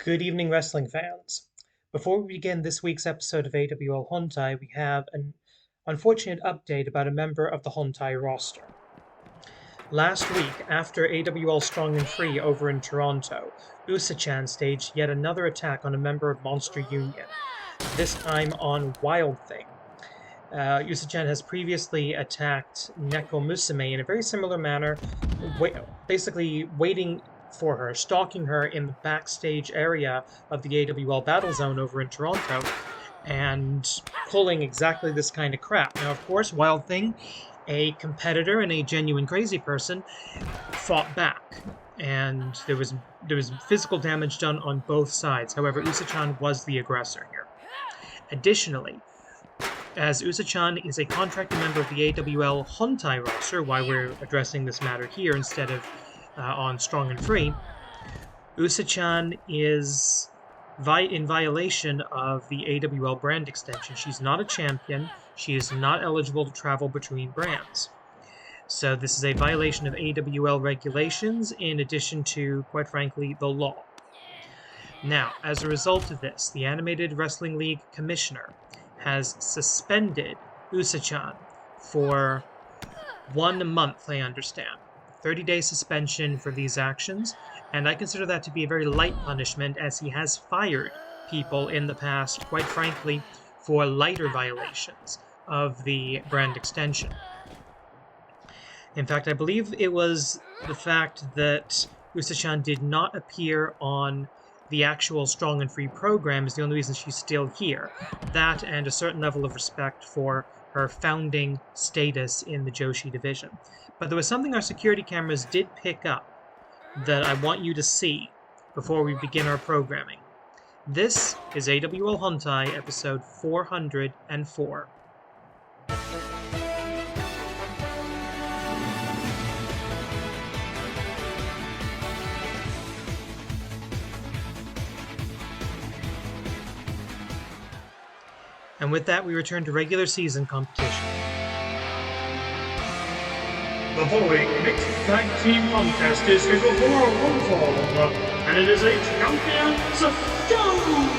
Good evening, wrestling fans. Before we begin this week's episode of AWL Hontai, we have an unfortunate update about a member of the Hontai roster. Last week, after AWL Strong and Free over in Toronto, Usa-chan staged yet another attack on a member of Monster Union, this time on Wild Thing. Usa-chan has previously attacked Neko Musume in a very similar manner, basically waiting for her, stalking her in the backstage area of the AWL Battle Zone over in Toronto, and pulling exactly this kind of crap. Now, of course, Wild Thing, a competitor and a genuine crazy person, fought back, and there was physical damage done on both sides. However, Usa-chan was the aggressor here. Additionally, as Usa-chan is a contracted member of the AWL Hontai roster, why we're addressing this matter here instead of on Strong and Free, Usa-chan is in violation of the AWL brand extension. She's not a champion. She is not eligible to travel between brands. So this is a violation of AWL regulations in addition to, quite frankly, the law. Now, as a result of this, the Animated Wrestling League Commissioner has suspended Usa-chan for 1 month, I understand. 30-day suspension for these actions, and I consider that to be a very light punishment as he has fired people in the past, quite frankly, for lighter violations of the brand extension. In fact, I believe it was the fact that Usa-chan did not appear on the actual Strong and Free program is the only reason she's still here. That and a certain level of respect for her founding status in the Joshi division. But there was something our security cameras did pick up that I want you to see before we begin our programming. This is AWL Hontai episode 404. And with that, we return to regular season competition. The following mixed tag team contest is scheduled for one fall, and it is a Champions Showcase!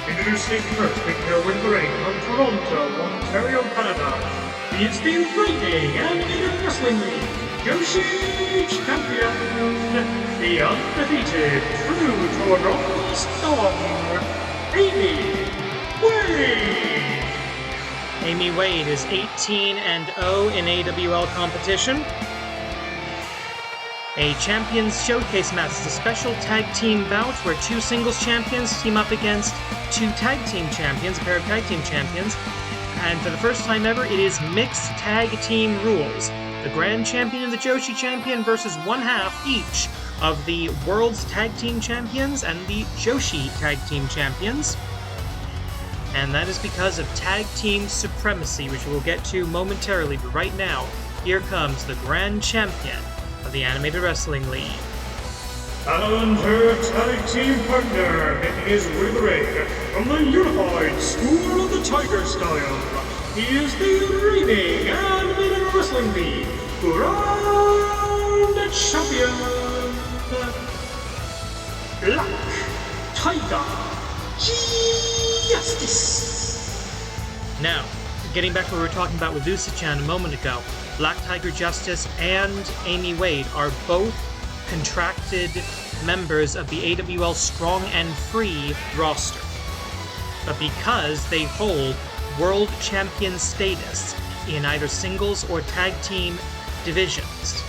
Introducing first, making her way to the ring from Toronto, Ontario, Canada. He is the reigning Animated Wrestling League Joshi Champion, the undefeated True Toronto Star, Amy Wade! Amy Wade is 18-0 in AWL competition. A Champions Showcase match is a special tag team bout where two singles champions team up against two tag team champions, a pair of tag team champions. And for the first time ever, it is mixed tag team rules. The Grand Champion and the Joshi Champion versus one half each of the World's Tag Team Champions and the Joshi Tag Team Champions. And that is because of tag team supremacy, which we'll get to momentarily, but right now, here comes the Grand Champion of the Animated Wrestling League. And her tag team partner, making his way to the ring from the Unified School of the Tiger Style. He is the reigning Animated Wrestling League Grand Champion, Black Tiger Justice. Now, getting back to what we were talking about with Usa-chan a moment ago, Black Tiger Justice and Amy Wade are both contracted members of the AWL Strong and Free roster. But because they hold World Champion status in either singles or tag team divisions,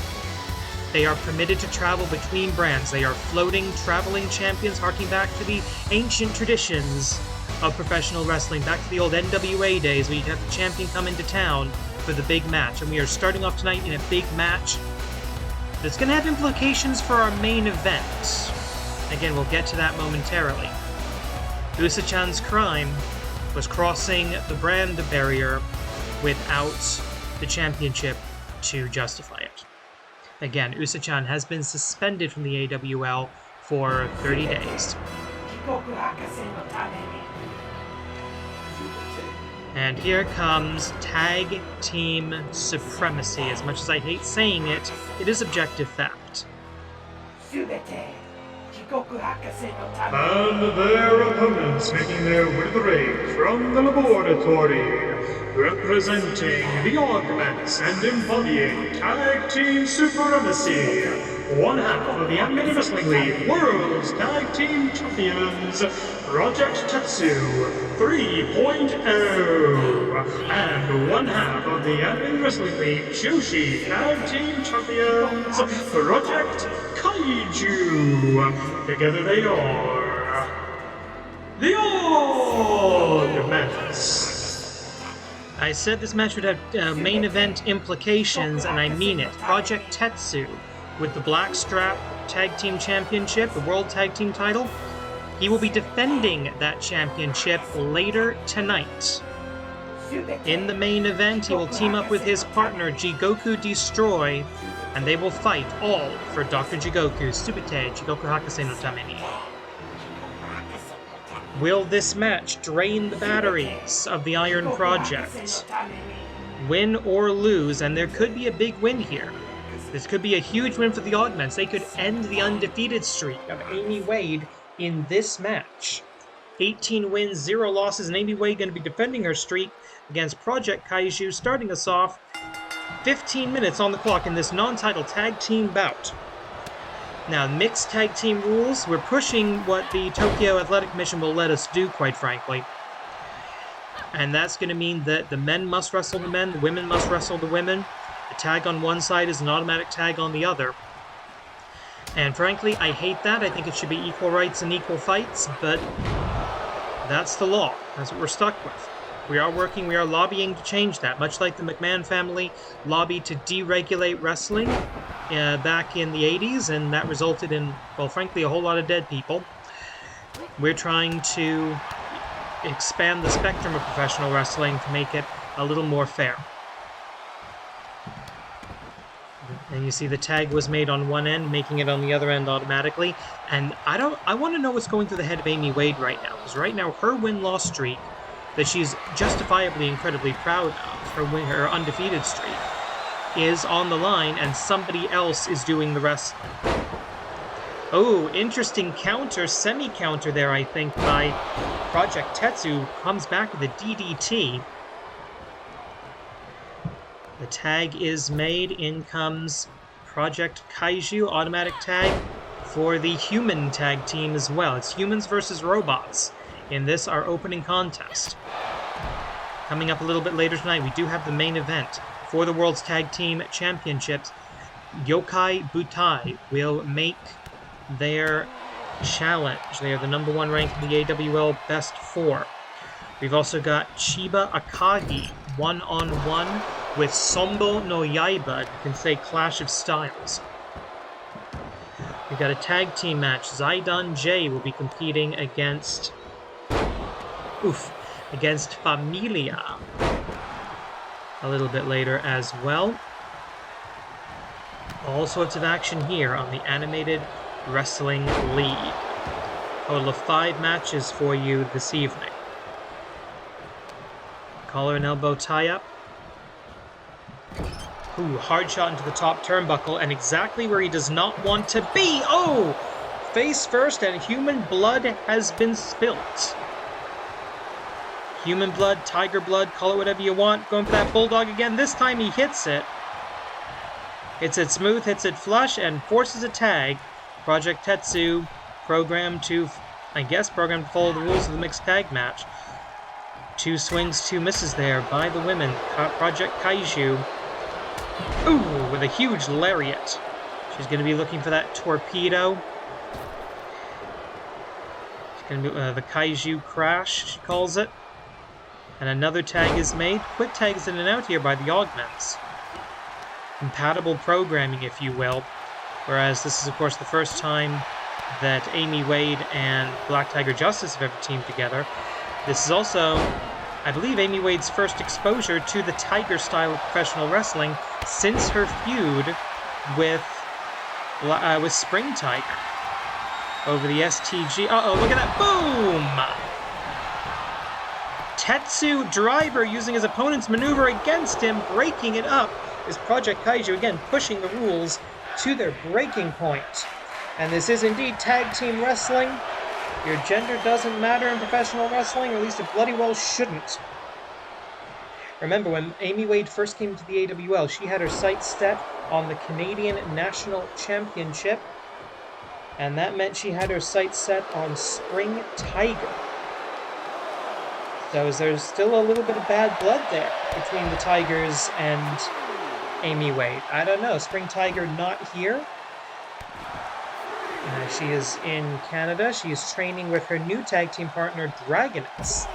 they are permitted to travel between brands. They are floating, traveling champions, harking back to the ancient traditions of professional wrestling, back to the old NWA days when you'd have the champion come into town for the big match. And we are starting off tonight in a big match that's going to have implications for our main event. Again, we'll get to that momentarily. Usa-chan's crime was crossing the brand barrier without the championship to justify it. Again, Usa-chan has been suspended from the AWL for 30 days. And here comes tag team supremacy. As much as I hate saying it, it is objective fact. And their opponents making their way to the ring from the laboratory, representing the Augments and embodying Tag Team Supremacy, one half of the Animated Wrestling League World's Tag Team Champions, Project Tetsu 3.0, and one half of the Animated Wrestling League Joshi Tag Team Champions, Project Kaiju. Together they are the Augments. I said this match would have main event implications, and I mean it. Project Tetsu, with the Black Strap Tag Team Championship, the World Tag Team title, he will be defending that championship later tonight. In the main event, he will team up with his partner, Jigoku Destroy, and they will fight all for Dr. Jigoku's Subite Jigoku Hakase no Tameni. Will this match drain the batteries of the Iron Project? Win or lose, and there could be a big win here. This could be a huge win for the Augments. They could end the undefeated streak of Amy Wade in this match. 18 wins, 0 losses, and Amy Wade going to be defending her streak against Project Kaiju, starting us off 15 minutes on the clock in this non-title tag team bout. Now, mixed tag team rules, we're pushing what the Tokyo Athletic Commission will let us do, quite frankly. And that's going to mean that the men must wrestle the men, the women must wrestle the women. The tag on one side is an automatic tag on the other. And frankly, I hate that. I think it should be equal rights and equal fights, but that's the law. That's what we're stuck with. We are lobbying to change that, much like the McMahon family lobbied to deregulate wrestling back in the 80s, and that resulted in, well, frankly, a whole lot of dead people. We're trying to expand the spectrum of professional wrestling to make it a little more fair. And you see the tag was made on one end, making it on the other end automatically. And I want to know what's going through the head of Amy Wade right now, because right now her win-loss streak that she's justifiably incredibly proud of, her undefeated streak, is on the line, and somebody else is doing the wrestling. Oh, interesting counter, semi-counter there, I think, by Project Tetsu. Comes back with a DDT. The tag is made. In comes Project Kaiju, automatic tag for the human tag team as well. It's humans versus robots in this, our opening contest. Coming up a little bit later tonight, we do have the main event for the World's Tag Team Championships. Yokai Butai will make their challenge. They are the #1 rank in the AWL Best 4. We've also got Chiba Akagi, one-on-one with Sonbou no Yaiba. You can say Clash of Styles. We've got a tag team match. Zaidan J will be competing against Familia a little bit later as well. All sorts of action here on the Animated Wrestling League. Total of 5 matches for you this evening. Collar and elbow tie-up. Ooh, hard shot into the top turnbuckle, and exactly where he does not want to be. Oh! Face first, and human blood has been spilt. Human blood, tiger blood, call it whatever you want. Going for that bulldog again. This time he hits it. Hits it smooth, hits it flush, and forces a tag. Project Tetsu, programmed to follow the rules of the mixed tag match. 2 swings, 2 misses there by the women. Project Kaiju. Ooh, with a huge lariat. She's going to be looking for that torpedo. She's going to be the Kaiju Crash, she calls it. And another tag is made. Quick tags in and out here by the Augments. Compatible programming, if you will. Whereas this is, of course, the first time that Amy Wade and Black Tiger Justice have ever teamed together. This is also, I believe, Amy Wade's first exposure to the Tiger style of professional wrestling since her feud with Spring Tiger over the STG. Uh-oh, look at that. Boom! Tetsu driver using his opponent's maneuver against him, breaking it up, is Project Kaiju again pushing the rules to their breaking point. And this is indeed tag team wrestling. Your gender doesn't matter in professional wrestling, or at least it bloody well shouldn't. Remember, when Amy Wade first came to the AWL, she had her sights set on the Canadian National Championship, and that meant she had her sights set on Spring Tiger. So there's still a little bit of bad blood there between the Tigers and Amy Wade. I don't know, Spring Tiger not here. She is in Canada. She is training with her new tag team partner, Dragoness.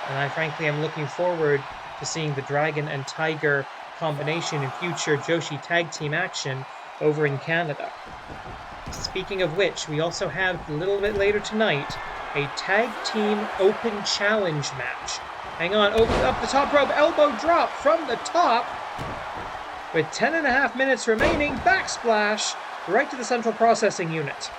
And I frankly am looking forward to seeing the Dragon and Tiger combination in future Joshi tag team action over in Canada. Speaking of which, we also have a little bit later tonight a tag team open challenge match. Hang on, up the top rope, elbow drop from the top. With 10.5 minutes remaining, backsplash right to the central processing unit.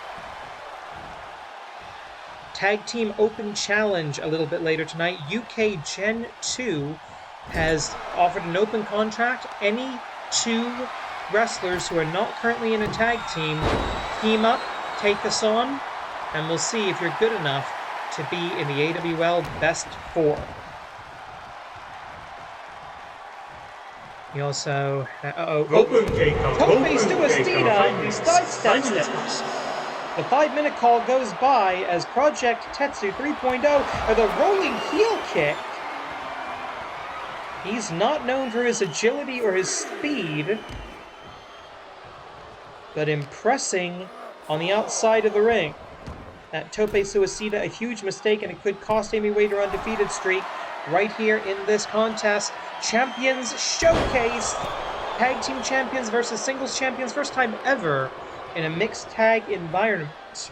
Tag team open challenge a little bit later tonight. UK Gen 2 has offered an open contract. Any two wrestlers who are not currently in a tag team up, take us on, and we'll see if you're good enough to be in the AWL Best 4. He also... Open takeout. Tope's to Estina, he sidesteps it. The 5-minute call goes by as Project Tetsu 3.0 with a rolling heel kick. He's not known for his agility or his speed, but impressing on the outside of the ring. That Tope Suicida, a huge mistake, and it could cost Amy Wade her undefeated streak right here in this contest. Champions Showcase! Tag team champions versus singles champions, first time ever in a mixed tag environment.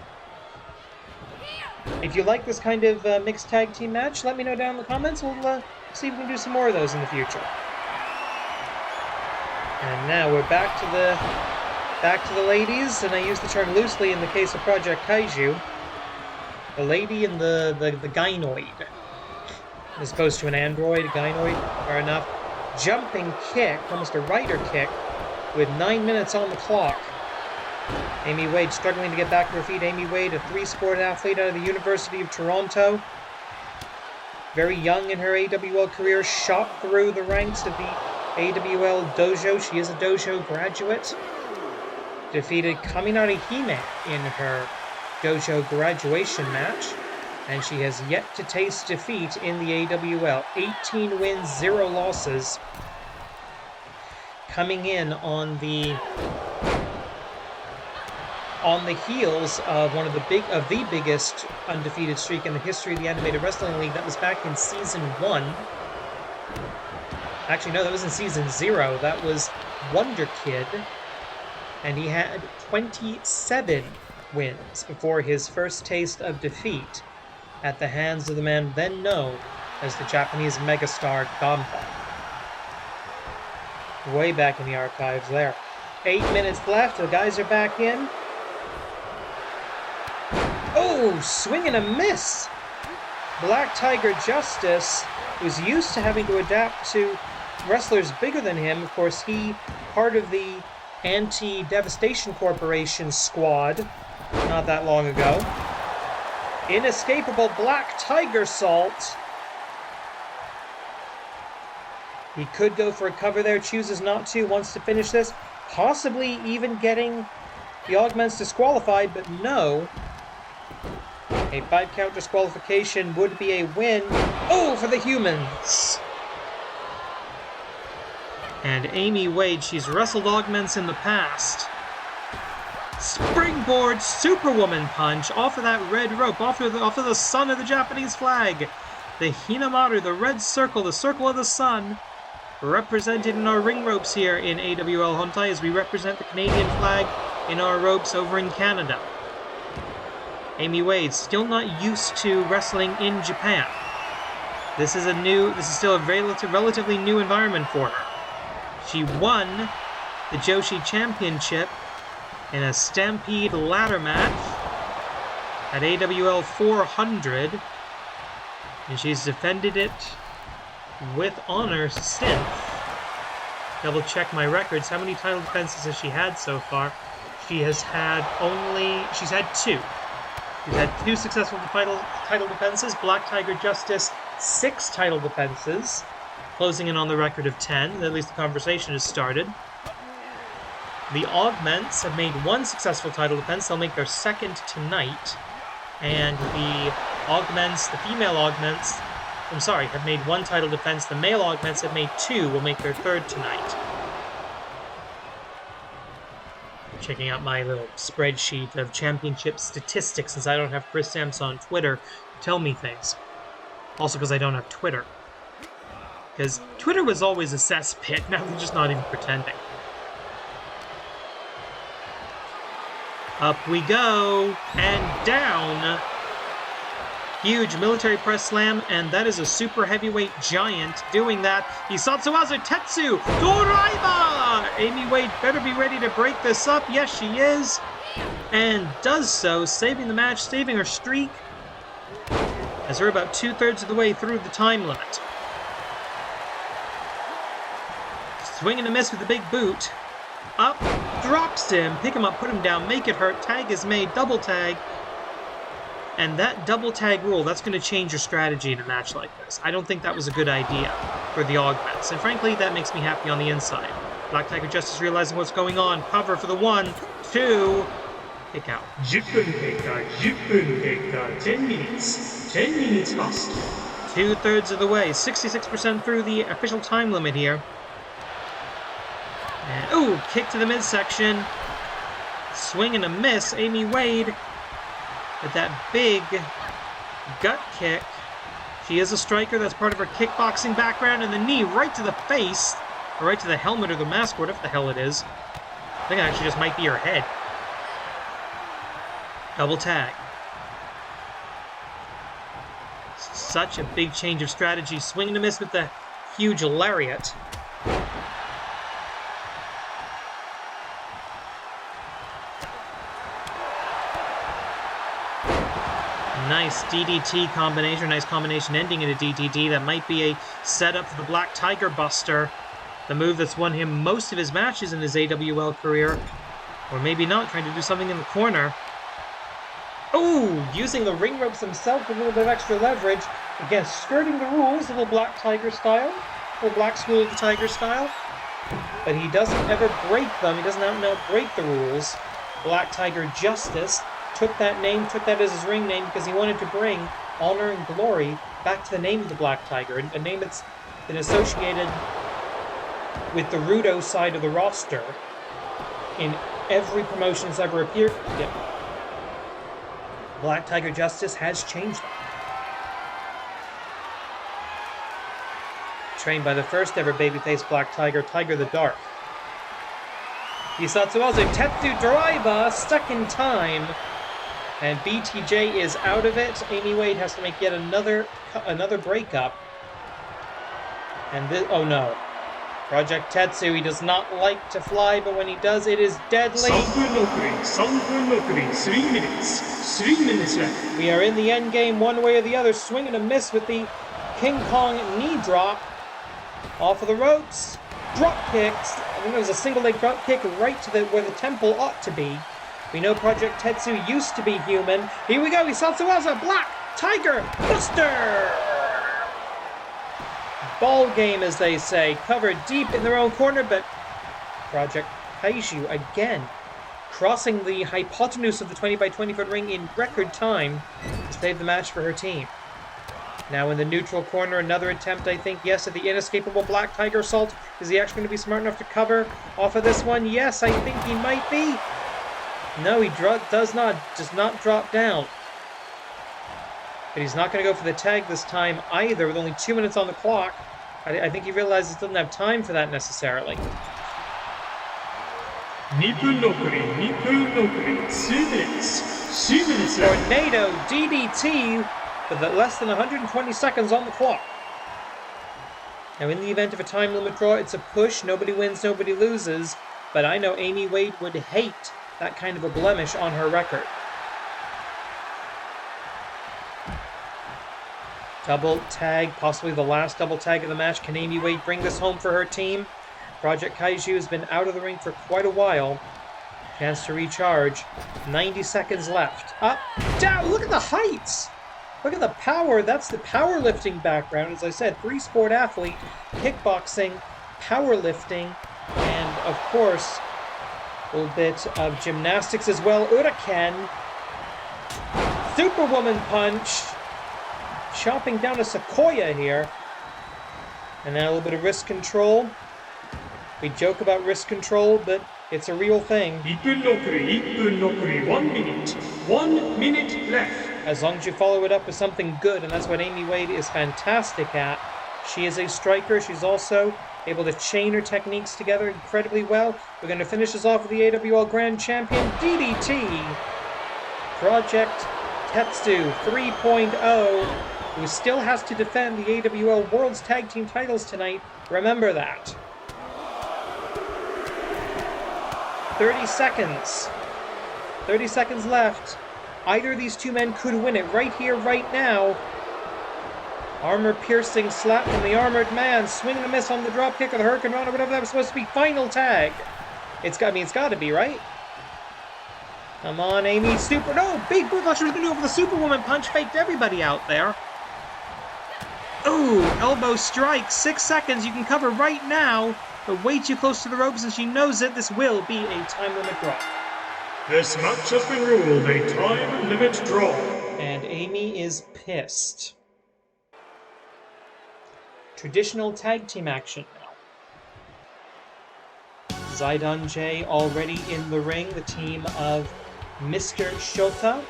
If you like this kind of mixed tag team match, let me know down in the comments. We'll see if we can do some more of those in the future. And now we're back to the ladies, and I use the term loosely in the case of Project Kaiju. The lady and the gynoid, as opposed to an android. Gynoid are enough. Jumping kick, almost a rider kick, with 9 minutes on the clock. Amy Wade struggling to get back to her feet. Amy Wade, a 3-sport athlete out of the University of Toronto. Very young in her AWL career, shot through the ranks of the AWL dojo. She is a dojo graduate. Defeated Kaminari Hime in her dojo graduation match. And she has yet to taste defeat in the AWL. 18 wins, 0 losses. Coming in on the heels of one of the biggest undefeated streak in the history of the Animated Wrestling League. That was back in Season 1. Actually, no, that was in Season 0. That was Wonder Kid. And he had 27 wins before his first taste of defeat at the hands of the man then known as the Japanese megastar Gamba. Way back in the archives there. 8 minutes left, the guys are back in. Oh, swing and a miss! Black Tiger Justice, who's used to having to adapt to wrestlers bigger than him. Of course, he part of the Anti-Devastation Corporation squad not that long ago. Inescapable Black Tiger Salt. He could go for a cover there, chooses not to, wants to finish this. Possibly even getting the Augments disqualified, but no. A 5-count disqualification would be a win. Oh, for the humans! And Amy Wade, she's wrestled Augments in the past. Springboard Superwoman punch off of that red rope, off of the sun of the Japanese flag. The Hinamaru, the red circle, the circle of the sun, represented in our ring ropes here in AWL Hontai as we represent the Canadian flag in our ropes over in Canada. Amy Wade, still not used to wrestling in Japan. This is still a relatively new environment for her. She won the Joshi Championship in a Stampede ladder match at AWL 400, and she's defended it with honor since. Double check my records. How many title defenses has she had so far? she's had two. She's had 2 successful title defenses. Black Tiger Justice, 6 title defenses, closing in on the record of 10. At least the conversation has started. The Augments have made 1 successful title defense. They'll make their 2nd tonight. And the Augments, the female Augments, have made 1 title defense. The male Augments have made 2, will make their 3rd tonight. Checking out my little spreadsheet of championship statistics since I don't have Chris Samsa on Twitter to tell me things. Also because I don't have Twitter. Because Twitter was always a cesspit, now they're just not even pretending. Up we go, and down. Huge military press slam, and that is a super heavyweight giant doing that. Hisatsuwaza Tetsu Doraiba! Amy Wade better be ready to break this up. Yes, she is. And does so, saving the match, saving her streak, as we're about 2/3 of the way through the time limit. Swing and a miss with the big boot. Up, drops him, pick him up, put him down, make it hurt. Tag is made, double tag. And that double tag rule, that's going to change your strategy in a match like this. I don't think that was a good idea for the Augments. And frankly, that makes me happy on the inside. Black Tiger Justice realizing what's going on. Cover for the 1, 2, kick out. 10 minutes. 10 minutes lost. 2/3 of the way, 66% through the official time limit here. And, ooh, kick to the midsection. Swing and a miss. Amy Wade with that big gut kick. She is a striker. That's part of her kickboxing background. And the knee right to the face. Or right to the helmet or the mask, whatever the hell it is. I think it actually just might be her head. Double tag. Such a big change of strategy. Swing and a miss with the huge lariat. Nice DDT combination, nice combination ending in a DDT. That might be a setup for the Black Tiger Buster, the move that's won him most of his matches in his AWL career. Or maybe not, trying to do something in the corner. Oh, using the ring ropes himself with a little bit of extra leverage. Again, skirting the rules, a little Black Tiger style, a little Black School of the Tiger style. But he doesn't ever break them, he doesn't break the rules. Black Tiger Justice took that name, took that as his ring name because he wanted to bring honor and glory back to the name of the Black Tiger, a name that's been associated with the Rudo side of the roster in every promotion that's ever appeared. Black Tiger Justice has changed that. Trained by the first ever babyface Black Tiger, Tiger the Dark. Hisatsuwaza Tetsu Doraiba, stuck in time. And BTJ is out of it. Amy Wade has to make yet another breakup. And this, oh no. Project Tetsu, he does not like to fly, but when he does, it is deadly. 3 minutes. 3 minutes left. We are in the end game one way or the other. Swing and a miss with the King Kong knee drop. Off of the ropes. Drop kicks. I think it was a single leg drop kick right to where the temple ought to be. We know Project Tetsu used to be human. Here we go, Hisatsuwaza, Black Tiger Buster! Ball game, as they say. Covered deep in their own corner, but Project Kaiju, again, crossing the hypotenuse of the 20 by 20 foot ring in record time to save the match for her team. Now in the neutral corner, another attempt, I think, yes, at the inescapable Black Tiger Assault. Is he actually going to be smart enough to cover off of this one? Yes, I think he might be. No, he does not drop down. But he's not going to go for the tag this time either, with only 2 minutes on the clock. I think he realizes he doesn't have time for that necessarily. Tornado DDT with less than 120 seconds on the clock. Now, in the event of a time limit draw, it's a push. Nobody wins, nobody loses. But I know Amy Wade would hate that kind of a blemish on her record. Double tag, possibly the last double tag of the match. Can Amy Wade bring this home for her team? Project Kaiju has been out of the ring for quite a while. Chance to recharge. 90 seconds left. Up, down. Look at the heights. Look at the power. That's the powerlifting background. As I said, 3-sport athlete, kickboxing, powerlifting, and of course, a little bit of gymnastics as well. Uraken. Superwoman punch. Chopping down a Sequoia here. And then a little bit of wrist control. We joke about wrist control, but it's a real thing. 1分残り 1 minute. 1 minute left. As long as you follow it up with something good, and that's what Amy Wade is fantastic at. She is a striker. She's also able to chain her techniques together incredibly well. We're going to finish this off with the AWL Grand Champion, DDT. Project Tetsu 3.0, who still has to defend the AWL World's Tag Team titles tonight. Remember that. 30 seconds. 30 seconds left. Either of these two men could win it right here, right now. Armor-piercing slap from the Armored Man. Swing and a miss on the dropkick or the Hurricane Run or whatever that was supposed to be. Final tag. It's got to be, right? Come on, Amy. No, big boot. Thought she was going to go for the Superwoman punch. Faked everybody out there. Ooh, elbow strike. 6 seconds. You can cover right now. But way too close to the ropes, and she knows it. This will be a time limit draw. This match has been ruled a time limit draw. And Amy is pissed. Traditional tag team action now. Zaidan J already in the ring, the team of Mr. Shota.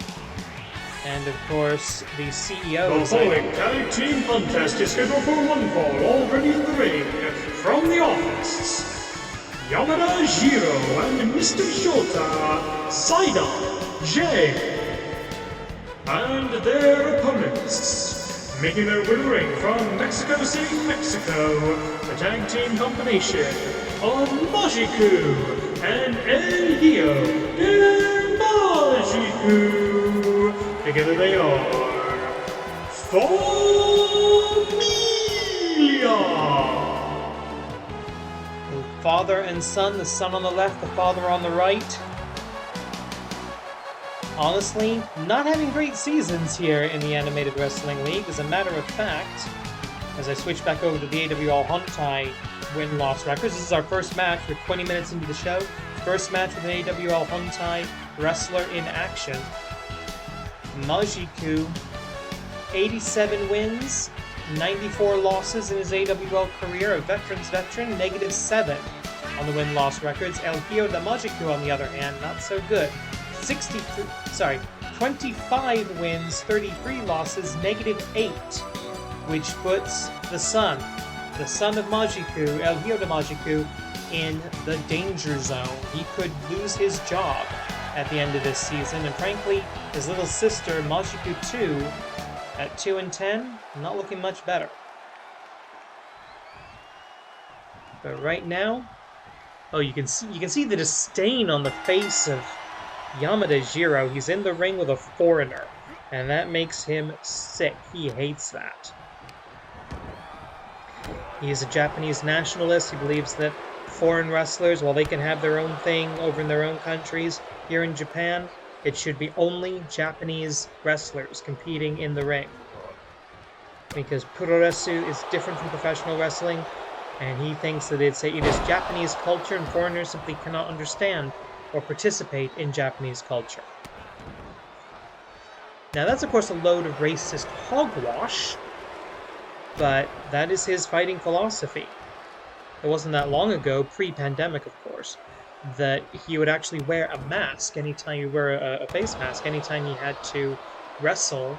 And of course, the CEO. The following tag team contest is scheduled for one fall, already in the ring. From the office, Yamada Jiro and Mr. Shota, Zaidan J. And their opponents, making their way to the ring from Mexico City, Mexico, the tag team combination of Majiku and El Hijo de Majiku. Together they are Familia. Father and son, the son on the left, the father on the right. Honestly, not having great seasons here in the Animated Wrestling League. As a matter of fact, as I switch back over to the AWL Hontai win-loss records, this is our first match. We're 20 minutes into the show. First match with an AWL Hontai wrestler in action. Majiku, 87 wins, 94 losses in his AWL career, a veteran's veteran, -7 on the win-loss records. El Hijo de Majiku, on the other hand, not so good. 25 wins, 33 losses, -8, which puts the son of Majiku, El Hijo de Majiku, in the danger zone. He could lose his job at the end of this season, and frankly, his little sister, Majiku 2, at 2-10, not looking much better. But right now, oh, you can see the disdain on the face of Yamada Jiro. He's in the ring with a foreigner, and that makes him sick. He hates that. He is a Japanese nationalist. He believes that foreign wrestlers, while they can have their own thing over in their own countries, here in Japan, it should be only Japanese wrestlers competing in the ring. Because puroresu is different from professional wrestling, and he thinks that it is Japanese culture and foreigners simply cannot understand or participate in Japanese culture. Now that's of course a load of racist hogwash, but that is his fighting philosophy. It wasn't that long ago, pre-pandemic of course, that he would actually wear a mask anytime you wear a face mask, anytime he had to wrestle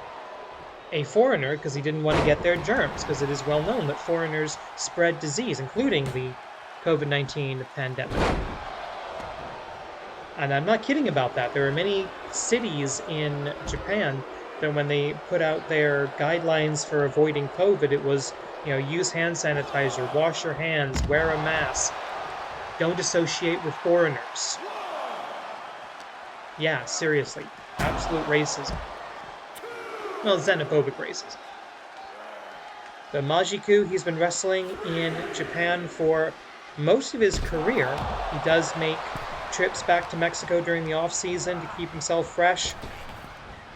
a foreigner, because he didn't want to get their germs, because it is well known that foreigners spread disease, including the COVID-19 pandemic. And I'm not kidding about that. There are many cities in Japan that when they put out their guidelines for avoiding COVID, it was, use hand sanitizer, wash your hands, wear a mask, don't associate with foreigners. Yeah, seriously. Absolute racism. Well, xenophobic racism. But Majiku, he's been wrestling in Japan for most of his career. He does make trips back to Mexico during the off-season to keep himself fresh.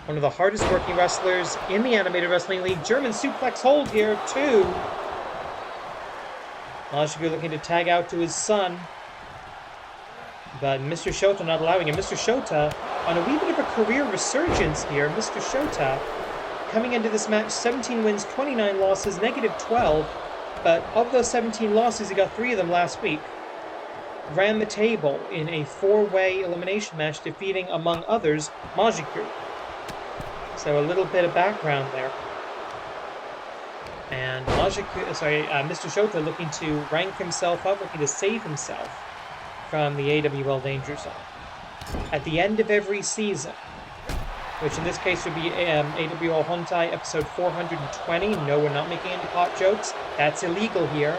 One of the hardest working wrestlers in the Animated Wrestling League. German suplex hold here, 2. Mashiku looking to tag out to his son. But Mr. Shota not allowing him. Mr. Shota on a wee bit of a career resurgence here. Mr. Shota coming into this match, 17 wins, 29 losses, -12. But of those 17 losses, he got 3 of them last week. Ran the table in a 4-way elimination match, defeating, among others, Majiku. So a little bit of background there. And Mr. Shota looking to rank himself up, looking to save himself from the AWL Danger Zone. At the end of every season, which in this case would be AWL Hontai episode 420. No, we're not making any pot jokes. That's illegal here.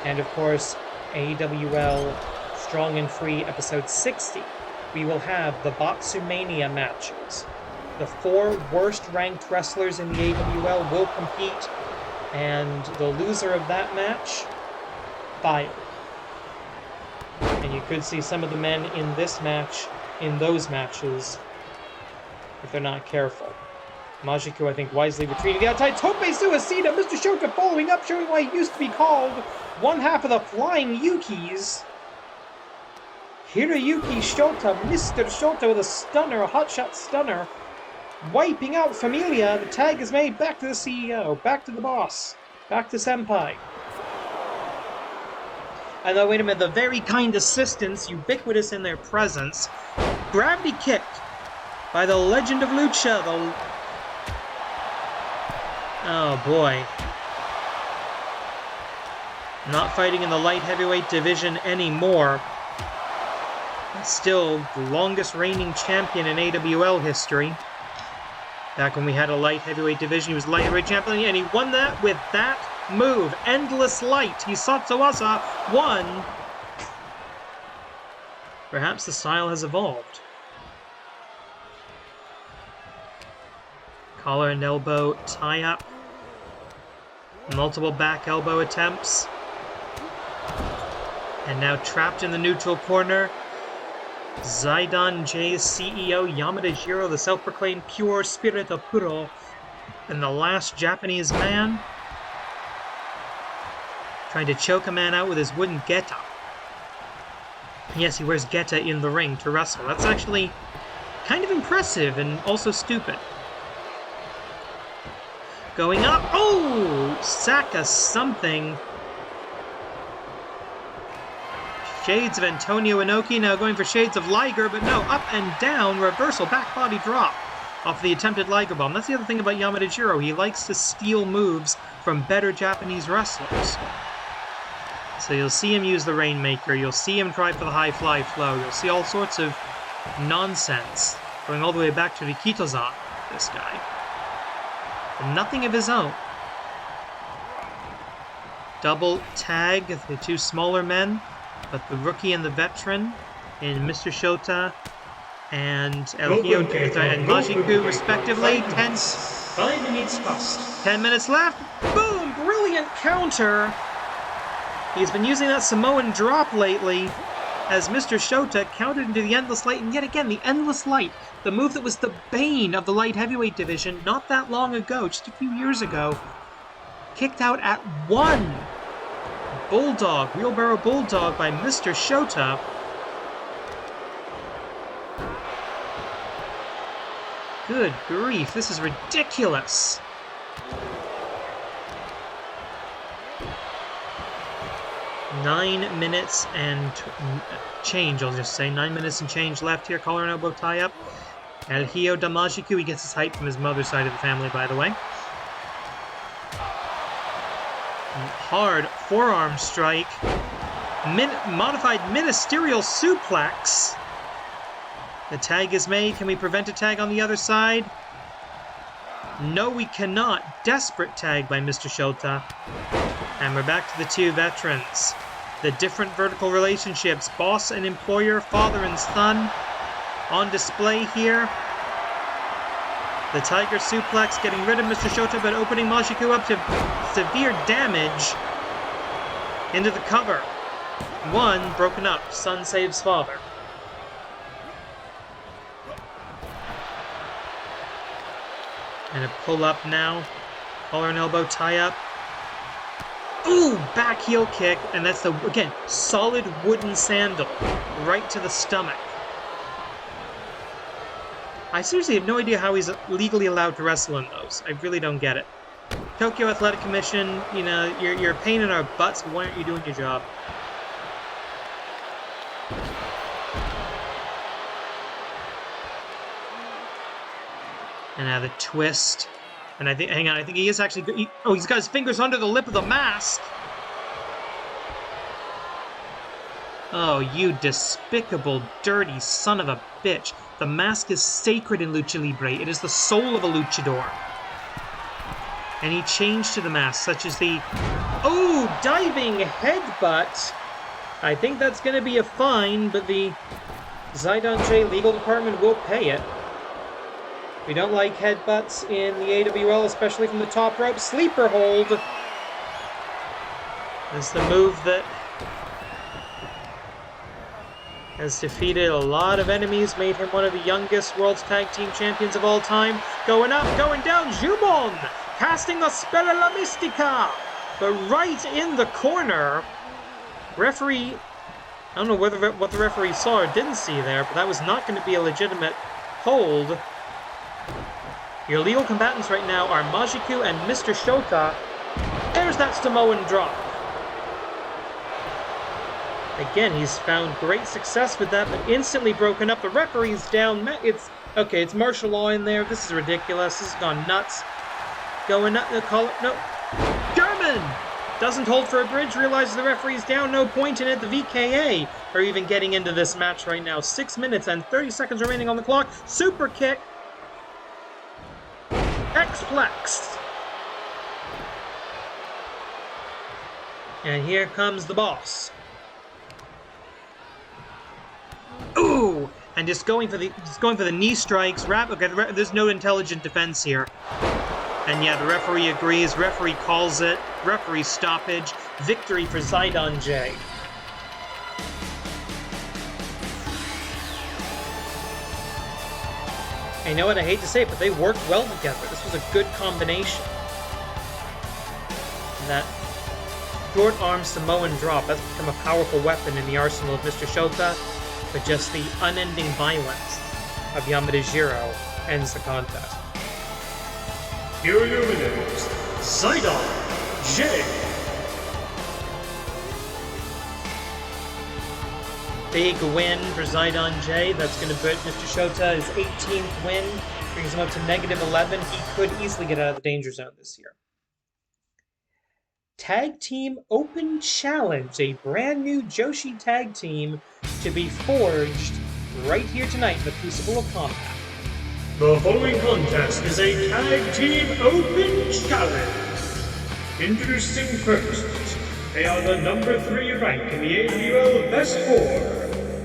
And of course, AWL Strong and Free episode 60. We will have the Botsumania matches. The 4 worst ranked wrestlers in the AWL will compete, and the loser of that match, fired. And you could see some of the men in this match, in those matches, if they're not careful. Majiku, I think, wisely retreating the outside. Tope Suicida! Mr. Shota following up, showing why he used to be called one half of the Flying Yukis. Hiroyuki Shota, Mr. Shota with a stunner, a hotshot stunner. Wiping out Familia. The tag is made back to the CEO, back to the boss, back to Senpai. And then, wait a minute, the very kind assistants, ubiquitous in their presence. Gravity kick by the legend of Lucha. Oh boy. Not fighting in the light heavyweight division anymore. Still the longest reigning champion in AWL history. Back when we had a light heavyweight division, he was light heavyweight champion, and he won that with that move. Endless Light. Hisatsu Asa won. Perhaps the style has evolved. Collar and elbow tie-up. Multiple back elbow attempts. And now trapped in the neutral corner. Zaidan J's CEO, Yamada Jiro, the self-proclaimed pure spirit of Puro, and the last Japanese man, trying to choke a man out with his wooden geta. Yes, he wears geta in the ring to wrestle. That's actually kind of impressive and also stupid. Going up. Oh! Saka something. Shades of Antonio Inoki, now going for shades of Liger, but no, up and down, reversal, back body drop off the attempted Liger bomb. That's the other thing about Yamada Jiro. He likes to steal moves from better Japanese wrestlers. So you'll see him use the Rainmaker, you'll see him try for the high fly flow, you'll see all sorts of nonsense, going all the way back to Rikitozan, this guy. And nothing of his own. Double tag, the 2 smaller men. But the rookie and the veteran in Mr. Shota and El Hio and Majiku, respectively. 5 minutes past. 10 minutes left. Boom! Brilliant counter. He's been using that Samoan drop lately as Mr. Shota countered into the Endless Light. And yet again, the Endless Light, the move that was the bane of the light heavyweight division not that long ago, just a few years ago, kicked out at 1. Bulldog, wheelbarrow bulldog by Mr. Shota. Good grief, this is ridiculous. Nine minutes and change, I'll just say. 9 minutes and change left here. Collar and elbow tie up. El Hio Damajiku, he gets his height from his mother's side of the family, by the way. Hard forearm strike. Modified ministerial suplex. The tag is made. Can we prevent a tag on the other side? No, we cannot. Desperate tag by Mr. Shota. And we're back to the 2 veterans. The different vertical relationships. Boss and employer, father and son. On display here. The Tiger Suplex getting rid of Mr. Shota, but opening Majiku up to severe damage into the cover. 1 broken up. Son saves father. And a pull up now. Collar and elbow tie up. Ooh, back heel kick. And that's the, again, solid wooden sandal right to the stomach. I seriously have no idea how he's legally allowed to wrestle in those. I really don't get it. Tokyo Athletic Commission, you know, you're a pain in our butts. Why aren't you doing your job? And now the twist. And I think, hang on, I think he is actually, he's got his fingers under the lip of the mask. Oh, you despicable, dirty son of a bitch. The mask is sacred in Lucha Libre. It is the soul of a luchador. And he changed to the mask, such as the... Oh, diving headbutt. I think that's going to be a fine, but the Zaidan J legal department will pay it. We don't like headbutts in the AWL, especially from the top rope. Sleeper hold. That's the move that has defeated a lot of enemies, made him one of the youngest World's Tag Team Champions of all time. Going up, going down, Jumon! Casting the Spella La Mystica! But right in the corner, referee... I don't know what the referee saw or didn't see there, but that was not going to be a legitimate hold. Your legal combatants right now are Majiku and Mr. Shota. There's that Samoan drop. Again, he's found great success with that, but instantly broken up. The referee's down. It's martial law in there. This is ridiculous. This has gone nuts. Going up. No. German! Doesn't hold for a bridge. Realizes the referee's down. No point in it. The VKA are even getting into this match right now. 6 minutes and 30 seconds remaining on the clock. Super kick. X-Plex. And here comes the boss. Ooh! And just going for the knee strikes. Okay, there's no intelligent defense here. And yeah, the referee agrees. Referee calls it. Referee stoppage. Victory for Zaidan J. And you know what? I hate to say it, but they worked well together. This was a good combination. And that short arm Samoan drop, that's become a powerful weapon in the arsenal of Mr. Shota. But just the unending violence of Yamada Jiro ends the contest. Here are your winners, Zaidan J. Big win for Zaidan J. That's going to put Mr. Shota his 18th win. Brings him up to -11. He could easily get out of the danger zone this year. Tag Team Open Challenge, a brand new Joshi tag team to be forged right here tonight in the Crucible of Combat. The following contest is a Tag Team Open Challenge. Introducing first, they are the number 3 rank in the AWL Best 4.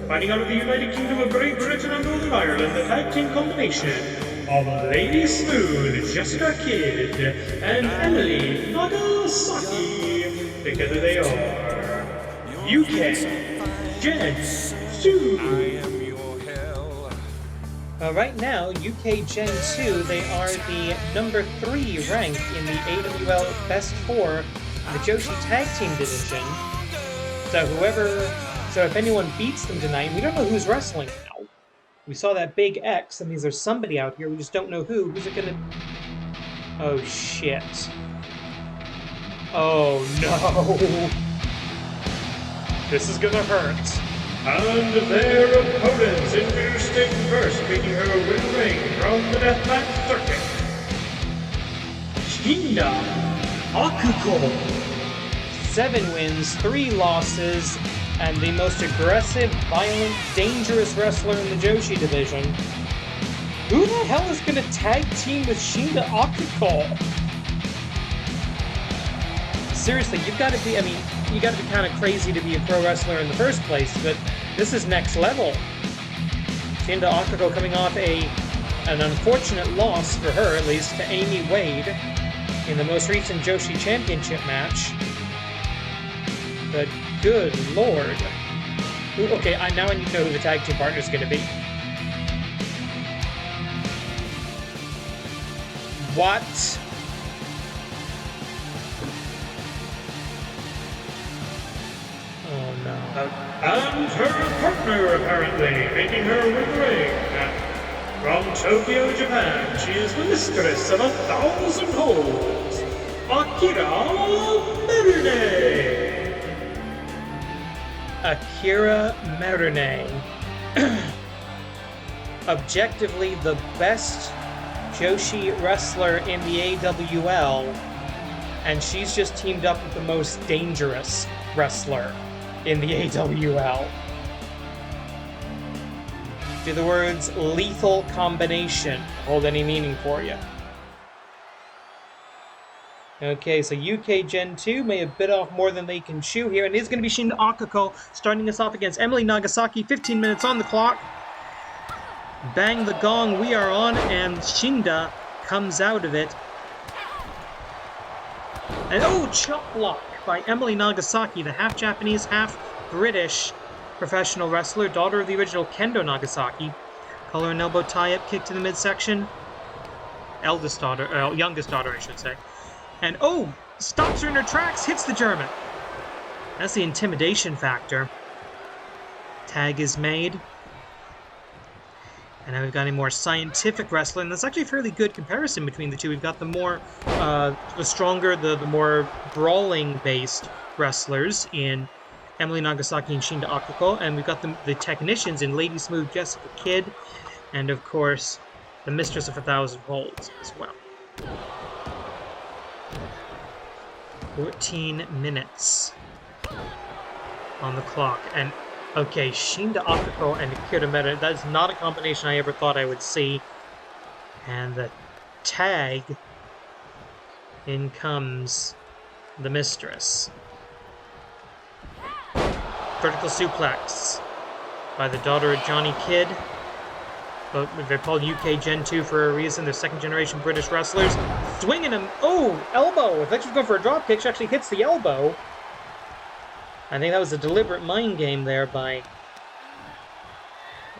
Fighting out of the United Kingdom of Great Britain and Northern Ireland, the tag team combination of Lady Smooth, Jessica Kidd, and Emily Nagasaki. Together they are UK Gen 2. Right now, UK Gen 2, they are the number 3 rank in the AWL Best 4 in the Joshi Tag Team Division. So if anyone beats them tonight, we don't know who's wrestling now. We saw that big X, that means there's somebody out here, we just don't know who. Who's it gonna... Oh, shit. Oh, no. This is gonna hurt. And their opponents, introducing first, making her win ring from the deathmatch circuit, Shinda Akuko. 7 wins, 3 losses, and the most aggressive, violent, dangerous wrestler in the Joshi division. Who the hell is going to tag team with Shinda Akuko? Seriously, you gotta be kind of crazy to be a pro wrestler in the first place, but this is next level. Shinda Akuko coming off an unfortunate loss for her, at least, to Amy Wade in the most recent Joshi Championship match. But good lord. Okay, now I need to know who the tag team partner is going to be. What? Oh no. And her partner, apparently, making her win the ring. From Tokyo, Japan, she is the mistress of 1,000 holds, Akira Merune. Akira Merune. Objectively the best Joshi wrestler in the AWL, and she's just teamed up with the most dangerous wrestler in the AWL. Do the words lethal combination hold any meaning for you? Okay, so UK Gen 2 may have bit off more than they can chew here, and it is going to be Shinda Akako starting us off against Emily Nagasaki. 15 minutes on the clock. Bang the gong, we are on, and Shinda comes out of it. And oh, chop block by Emily Nagasaki, the half Japanese, half British professional wrestler, daughter of the original Kendo Nagasaki. Collar and elbow tie-up, kick to the midsection. Youngest daughter, I should say. And oh, stops her in her tracks, hits the German. That's the intimidation factor. Tag is made. And now we've got a more scientific wrestler, and that's actually a fairly good comparison between the two. We've got the more, the stronger, the more brawling-based wrestlers in Emily Nagasaki and Shinda Akako, and we've got the technicians in Lady Smooth Jessica Kidd, and of course, the Mistress of 1,000 Holds as well. 14 minutes on the clock, and okay, Shinda Akako and Akira Merune, that is not a combination I ever thought I would see. And the tag, in comes the Mistress. Vertical suplex by the daughter of Johnny Kidd. But they're called UK Gen 2 for a reason. They're second generation British wrestlers. Swinging him. Oh, elbow. If she's going for a drop kick, she actually hits the elbow. I think that was a deliberate mind game there by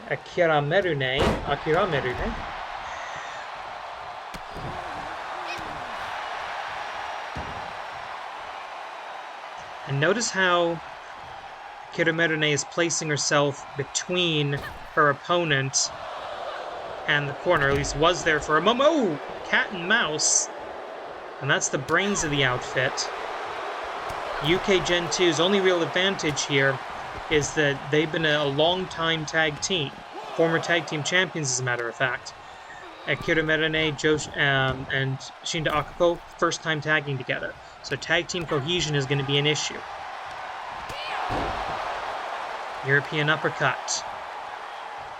Akira Merune. And notice how Akira Merune is placing herself between her opponent and the corner, at least was there for a moment. Oh, cat and mouse. And that's the brains of the outfit. UK Gen 2's only real advantage here is that they've been a long-time tag team. Former tag team champions, as a matter of fact. Akira Merune, and Shinda Akako, first time tagging together. So tag team cohesion is going to be an issue. European uppercut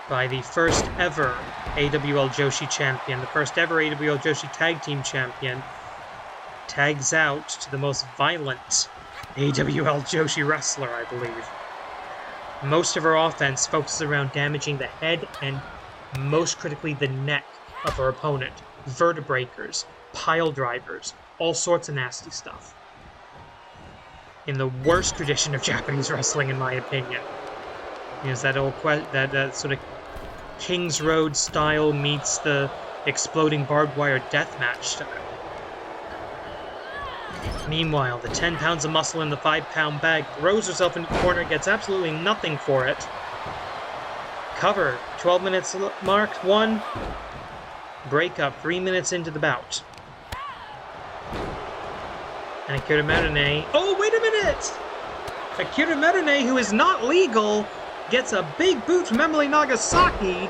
by the first ever AWL Joshi champion, the first ever AWL Joshi tag team champion, tags out to the most violent AWL Joshi wrestler, I believe. Most of her offense focuses around damaging the head and, most critically, the neck of her opponent. Vertebreakers, pile drivers, all sorts of nasty stuff. In the worst tradition of Japanese wrestling, in my opinion. Is that old that sort of King's Road style meets the exploding barbed wire deathmatch style. Meanwhile, the 10 pounds of muscle in the 5-pound bag throws herself into the corner, gets absolutely nothing for it. Cover, 12 minutes marked, 1. Break up, 3 minutes into the bout. And Akira Merune, oh, wait a minute! Akira Merune, who is not legal, gets a big boot from Emily Nagasaki.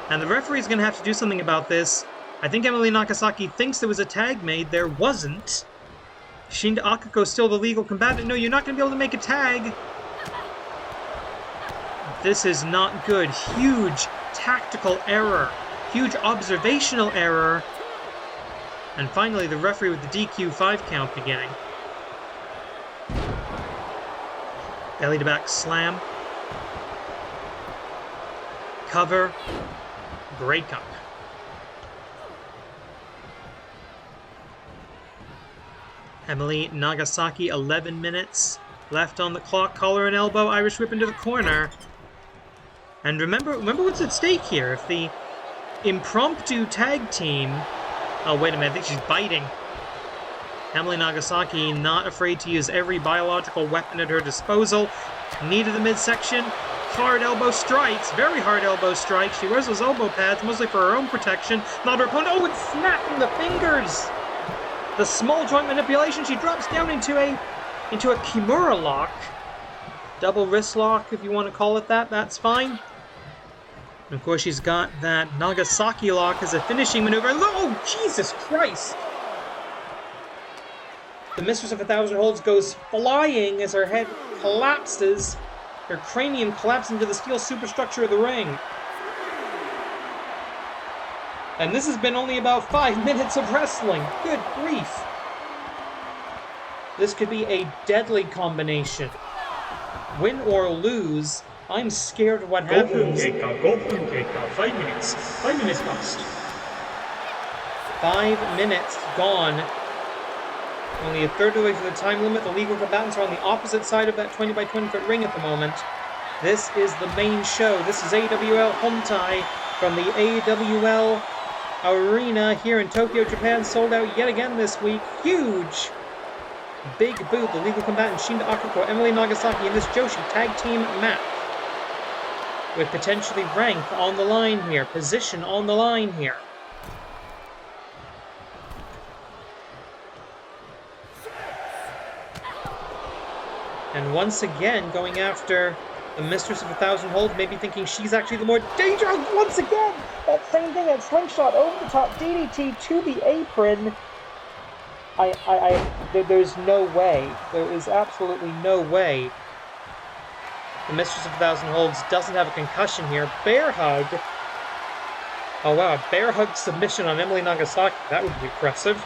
And the referee's going to have to do something about this. I think Emily Nagasaki thinks there was a tag made. There wasn't. Shinda Akako still the legal combatant. No, you're not going to be able to make a tag. This is not good. Huge tactical error. Huge observational error. And finally, the referee with the DQ 5 count beginning. Belly to back slam. Cover. Break up. Emily Nagasaki, 11 minutes left on the clock. Collar and elbow, Irish whip into the corner. And remember what's at stake here. If the impromptu tag team. Oh, wait a minute, I think she's biting. Emily Nagasaki not afraid to use every biological weapon at her disposal. Knee to the midsection. Hard elbow strikes. Very hard elbow strikes. She wears those elbow pads mostly for her own protection, not her opponent. Oh, it's snapping the fingers! The small joint manipulation. She drops down into a Kimura lock. Double wrist lock, if you want to call it that. That's fine. And of course, she's got that Nagasaki lock as a finishing maneuver. Oh, Jesus Christ! The Mistress of 1,000 Holds goes flying as her head collapses. Her cranium collapses into the steel superstructure of the ring. And this has been only about 5 minutes of wrestling. Good grief. This could be a deadly combination. Win or lose, I'm scared of what happens. Go Keika. 5 minutes. 5 minutes passed. 5 minutes gone. Only a third of the way through the time limit. The legal combatants are on the opposite side of that 20 by 20 foot ring at the moment. This is the main show. This is AWL Hontai from the AWL Arena here in Tokyo, Japan. Sold out yet again this week. Huge! Big boot. The legal combatant Shinda Akako, Emily Nagasaki in this Joshi tag team match. With potentially rank on the line here. Position on the line here. And once again, going after the Mistress of 1,000 Holds, maybe thinking she's actually the more dangerous. Once again, that same thing, that slingshot over the top DDT to the apron. There's no way. There is absolutely no way. The Mistress of 1,000 Holds doesn't have a concussion here. Bear hug. Oh wow, a bear hug submission on Emily Nagasaki. That would be impressive.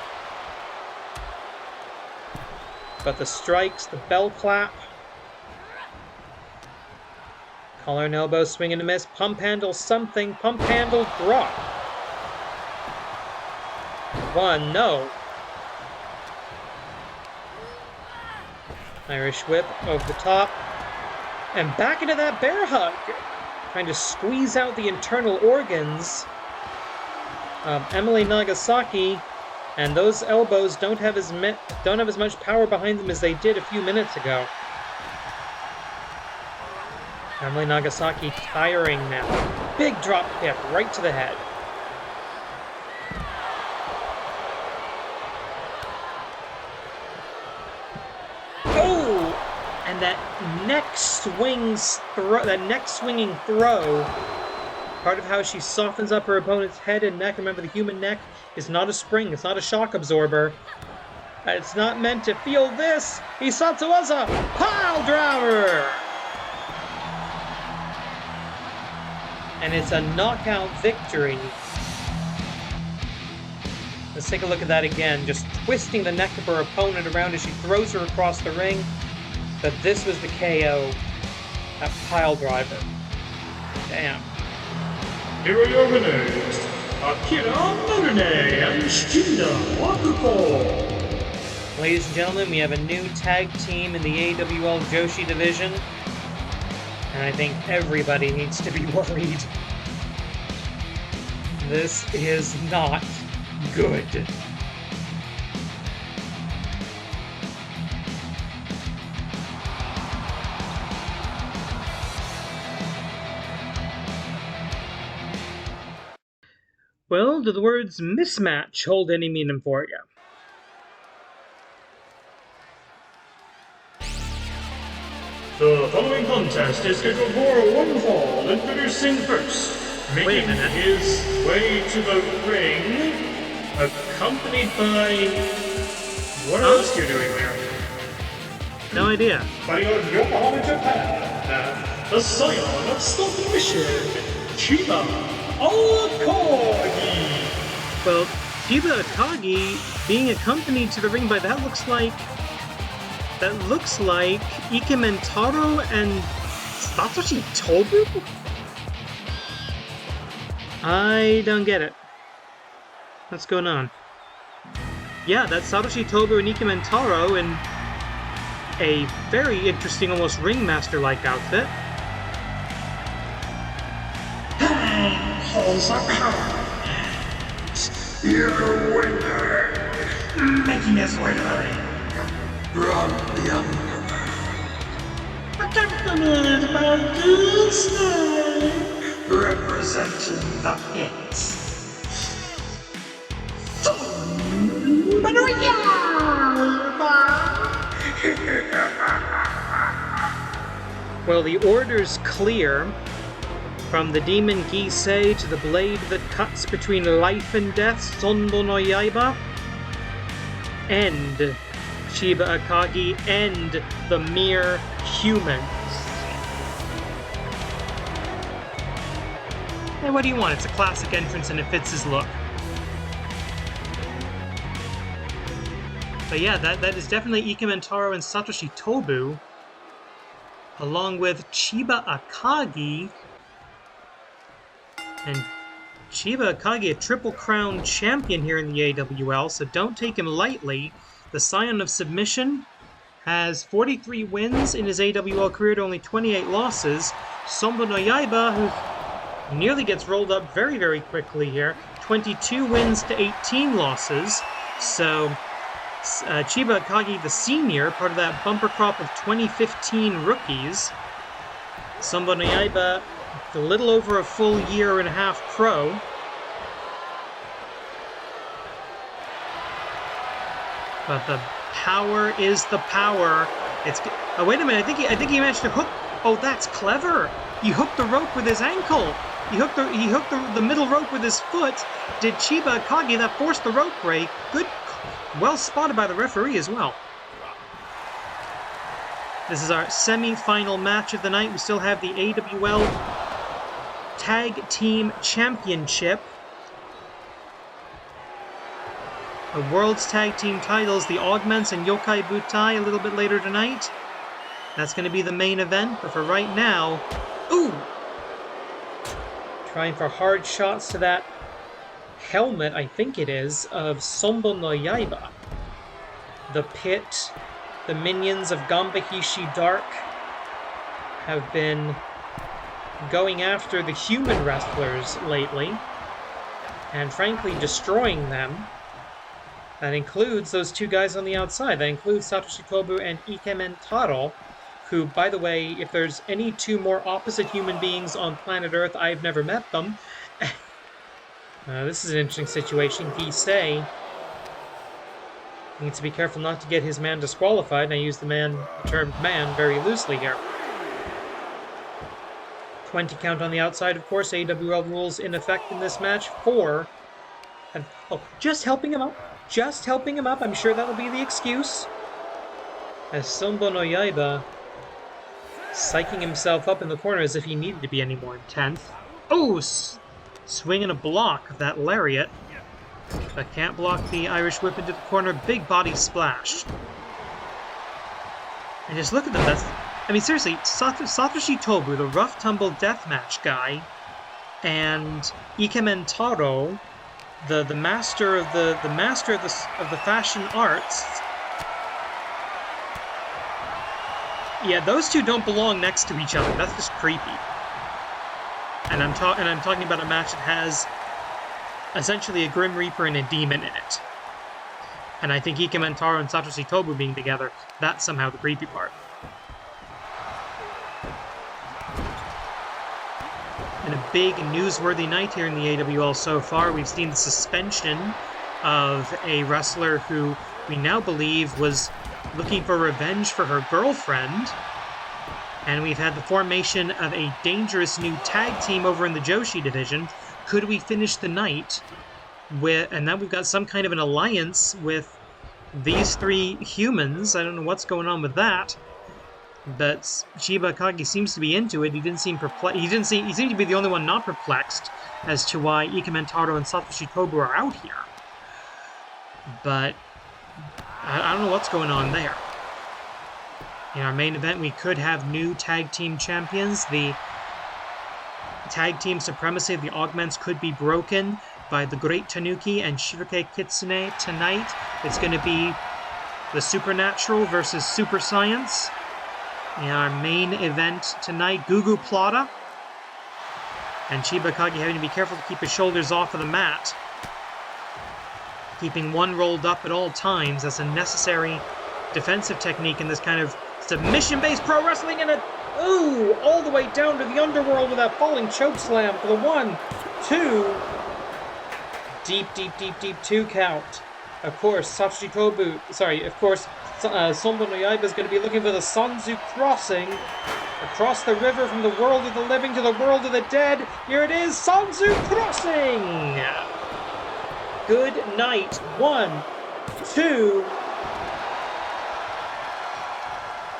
But the strikes, the bell clap. Collar and elbow, swing and a miss. Pump handle something. Pump handle drop. One, no. Irish whip over the top. And back into that bear hug. Trying to squeeze out the internal organs of Emily Nagasaki. And those elbows don't have as much power behind them as they did a few minutes ago. Emily Nagasaki tiring now. Big drop kick right to the head. Oh! And that neck swinging throw. Part of how she softens up her opponent's head and neck. Remember, the human neck is not a spring. It's not a shock absorber. It's not meant to feel this. Hisatsuwaza pile driver. And it's a knockout victory. Let's take a look at that again. Just twisting the neck of her opponent around as she throws her across the ring. But this was the KO. That pile driver. Damn. Here are your winners, Akira Morune and Shinda Akako. Ladies and gentlemen, we have a new tag team in the AWL Joshi division. And I think everybody needs to be worried. This is not good. Well, do the words mismatch hold any meaning for you? The following contest is scheduled for one fall. Introducing first, making his way to the ring, accompanied by... What else are you doing there? No idea. Fighting out of Yokohama, Japan, the scion of submission, Chiba Akagi. Well, Chiba Akagi being accompanied to the ring by that looks like Ike Mentaro and Satoshi Tobu? I don't get it. What's going on? Yeah, that's Satoshi Tobu and Ike Mentaro in a very interesting, almost ringmaster-like outfit. Your winner, Making his way to the ring. from the underworld, Accompanied by Disney. representing the pit. Well, the order's clear. From the demon Gisei to the blade that cuts between life and death, Sonbou no Yaiba. End Chiba Akagi, end the mere humans. Hey, what do you want? It's a classic entrance and it fits his look. But yeah, that is definitely Ikementaro and Satoshi Tobu, along with Chiba Akagi. And Chiba Akagi, a Triple Crown champion here in the AWL, so don't take him lightly. The Scion of Submission has 43 wins in his AWL career to only 28 losses. Sonbou no Yaiba, who nearly gets rolled up very, very quickly here, 22 wins to 18 losses. So Chiba Akagi, the senior, part of that bumper crop of 2015 rookies. Sonbou no Yaiba, a little over a full year and a half pro. But the power is the power. It's oh, wait a minute! I think he managed to hook. Oh, that's clever! He hooked the rope with his ankle. He hooked the middle rope with his foot. Did Chiba Akagi that forced the rope break? Good, well spotted by the referee as well. This is our semi-final match of the night. We still have the AWL Tag Team Championship. The World's Tag Team titles, the Augments and Yokai Butai, a little bit later tonight. That's going to be the main event, but for right now... Ooh! Trying for hard shots to that helmet, I think it is, of Sonbou no Yaiba. The Pit, the minions of Gambahishi Dark have been going after the human wrestlers lately, and frankly destroying them. That includes those two guys on the outside. That includes Satoshi Tobu and Ikementaro, who, by the way, if there's any two more opposite human beings on planet Earth, I've never met them. This is an interesting situation. Gisei needs to be careful not to get his man disqualified, and I use the term man very loosely here. 20 count on the outside, of course. AWL rules in effect in this match. 4. And, oh, just helping him up. Just helping him up. I'm sure that'll be the excuse. As Sonbou no Yaiba psyching himself up in the corner as if he needed to be any more intense. Oh! Swinging a block of that lariat. But can't block the Irish whip into the corner. Big body splash. And just look at them. I mean, seriously, Satoshi Tobu, the rough tumble deathmatch guy, and Ikementaro, the master of the fashion arts. Yeah, those two don't belong next to each other. That's just creepy. And I'm talking about a match that has essentially a Grim Reaper and a demon in it. And I think Ikementaro and Satoshi Tobu being together, that's somehow the creepy part. And a big newsworthy night here in the AWL so far. We've seen the suspension of a wrestler who we now believe was looking for revenge for her girlfriend. And we've had the formation of a dangerous new tag team over in the Joshi division. Could we finish the night with... And now we've got some kind of an alliance with these three humans. I don't know what's going on with that. But Chiba Akagi seems to be into it. He didn't seem perplexed. He seemed to be the only one not perplexed as to why Ikementaro and Satoshi Tobu are out here. But I don't know what's going on there. In our main event, we could have new tag team champions. The tag team supremacy of the Augments could be broken by the Great Tanuki and Shirake Kitsune tonight. It's going to be the Supernatural versus Super Science. In our main event tonight, Gugu Plata and Chiba Akagi having to be careful to keep his shoulders off of the mat. keeping one rolled up at all times. That's a necessary defensive technique in this kind of submission-based pro wrestling, and all the way down to the underworld with that falling choke slam for the 1, 2. Deep 2 count. Of course, Sonbou no Yaiba is going to be looking for the Sonbou crossing across the river from the world of the living to the world of the dead. Here it is, Sonbou crossing! Good night. 1, 2.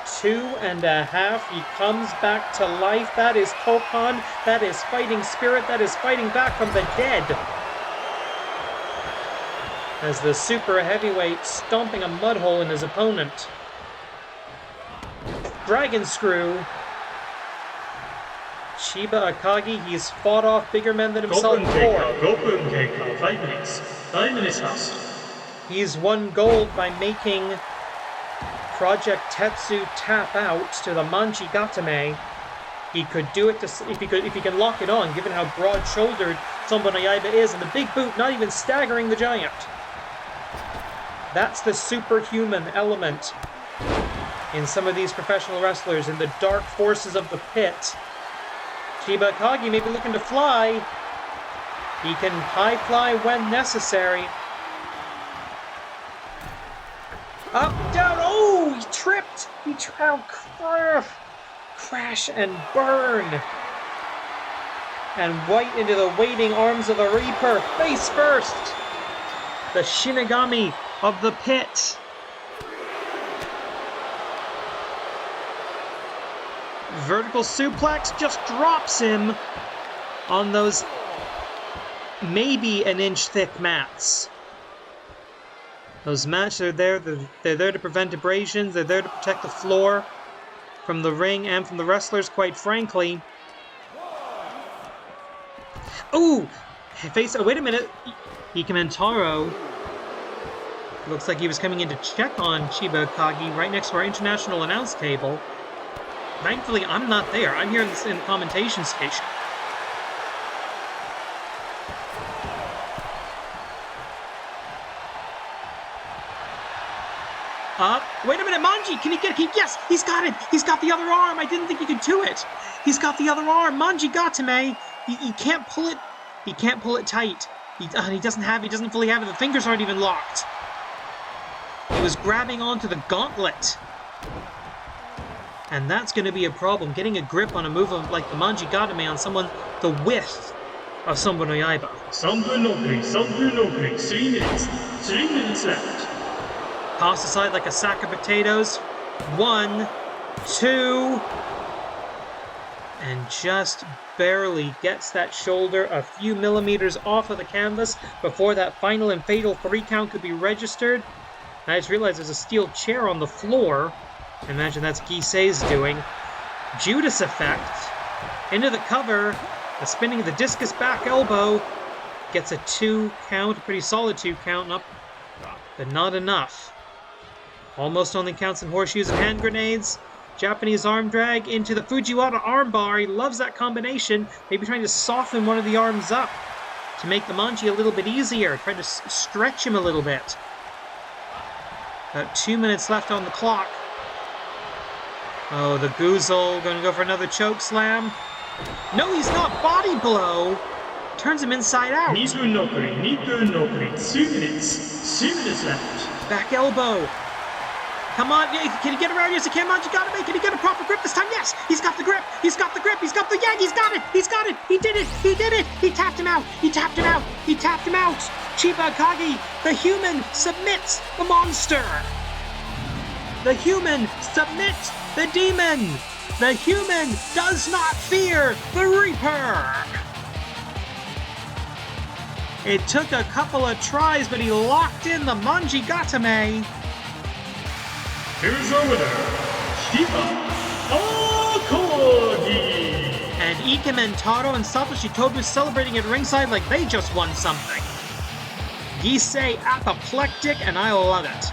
2.5. He comes back to life. That is Kokon. That is fighting spirit. That is fighting back from the dead. As the super heavyweight stomping a mud hole in his opponent. Dragon Screw. Chiba Akagi, he's fought off bigger men than himself before. 5 minutes. 5 minutes passed. He's won gold by making Project Tetsu tap out to the Manji Gatame. He could do it if he can lock it on, given how broad-shouldered Sonbou no Yaiba is, and the big boot not even staggering the giant. That's the superhuman element in some of these professional wrestlers, in the dark forces of the pit. Chiba Akagi may be looking to fly. He can high fly when necessary. Up, down, he tripped! Crash and burn! And right into the waiting arms of the Reaper, face first! The Shinigami of the pit. Vertical suplex just drops him on those maybe an inch thick mats. Those mats are there. They're there to prevent abrasions. They're there to protect the floor from the ring and from the wrestlers, quite frankly. Wait a minute. Ikementaro. Looks like he was coming in to check on Chiba Akagi right next to our international announce table. Thankfully, I'm not there. I'm here in the commentation station. Wait a minute, Manji, can he get it? Yes, he's got it. He's got the other arm. I didn't think he could do it. He's got the other arm. Manji Gatame. He can't pull it. He can't pull it tight. He doesn't fully have it. The fingers aren't even locked. He was grabbing onto the gauntlet. And that's going to be a problem. Getting a grip on a move like the Manji Gatame on someone the width of Sonbou no Yaiba. 3分のプレイ、3分のプレイ、3 minutes, 3 minutes left. Tossed aside like a sack of potatoes. 1, 2, and just barely gets that shoulder a few millimeters off of the canvas before that final and fatal 3 count could be registered. I just realized there's a steel chair on the floor. I imagine that's Gisei's doing. Judas effect. Into the cover. The spinning of the discus back elbow. Gets a 2 count. A pretty solid 2 count. But not enough. Almost only counts in horseshoes and hand grenades. Japanese arm drag into the Fujiwara armbar. He loves that combination. Maybe trying to soften one of the arms up to make the Manji a little bit easier. Trying to stretch him a little bit. About 2 minutes left on the clock. Oh, the Goozle going to go for another choke slam. No, he's not. Body blow. Turns him inside out. 2分のプレイ、2分のプレイ、2 minutes, 2 minutes left. Back elbow. Come on, can he get around? Yes, he can. Manji Gatame. Can he get a proper grip this time? Yes, he's got the grip. He's got the grip. He's got the yank. He's got it. He's got it. He did it. He did it. He tapped him out. He tapped him out. He tapped him out. Chiba Akagi, the human, submits the monster. The human submits the demon. The human does not fear the Reaper. It took a couple of tries, but he locked in the Manji Gatame. Here's our winner, Chiba Akagi. And Ikementaro and Satoshi Tobu celebrating at ringside like they just won something. Gisei apoplectic, and I love it.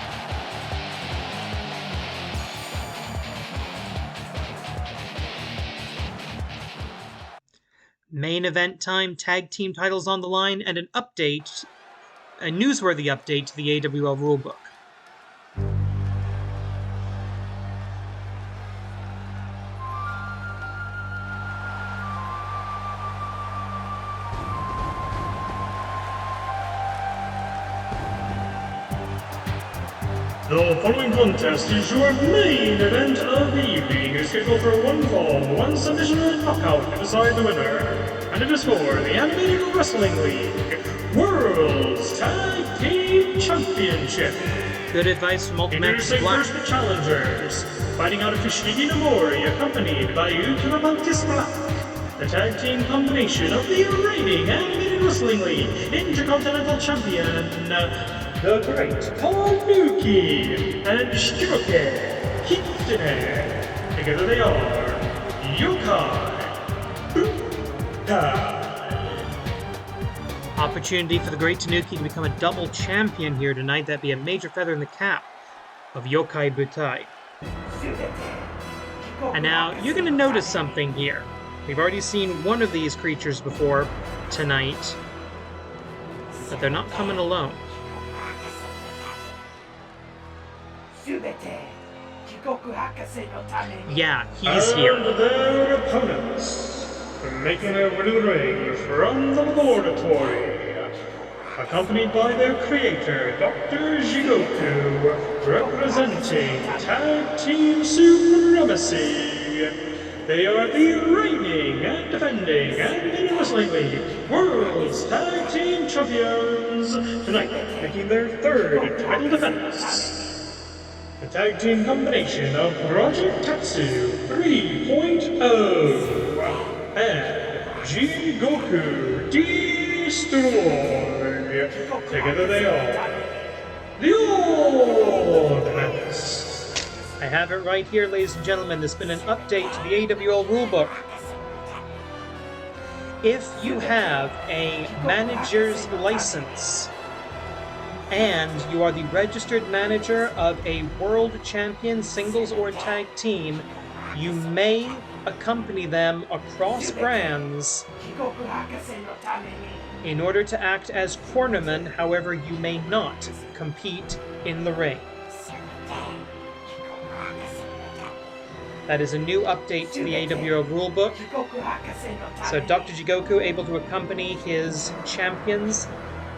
Main event time, tag team titles on the line, and an update newsworthy update to the AWL rulebook. The following contest is your main event of the evening. It's scheduled for one fall, one submission and knockout to decide the winner. And it is for the Animated Wrestling League World's Tag Team Championship. Good advice from Augments. Introducing first the challengers, fighting out of Fushigi Nomori, accompanied by Ultramantis Black. The tag team combination of the reigning Animated Wrestling League Intercontinental Champion, the Great Tanuki and Shiroke Kitane. Together they are Yokai Butai. Opportunity for the Great Tanuki to become a double champion here tonight. That'd be a major feather in the cap of Yokai Butai. And now, you're going to notice something here. We've already seen one of these creatures before tonight, but they're not coming alone. Yeah, he's here. And their opponents, making their way to the ring from the laboratory, accompanied by their creator, Dr. Jigoku, representing Tag Team Supremacy. They are the reigning and defending Animated Wrestling League World's Tag Team Champions, tonight making their third title defense. The tag team combination of Project Tatsu 3.0 and Jigoku Destroy. Together they are the Augments. I have it right here, ladies and gentlemen. There's been an update to the AWL rulebook. If you have a manager's license and you are the registered manager of a world champion singles or tag team, you may accompany them across brands in order to act as cornermen. However, you may not compete in the ring. That is a new update to the AWL rulebook. So Dr. Jigoku able to accompany his champions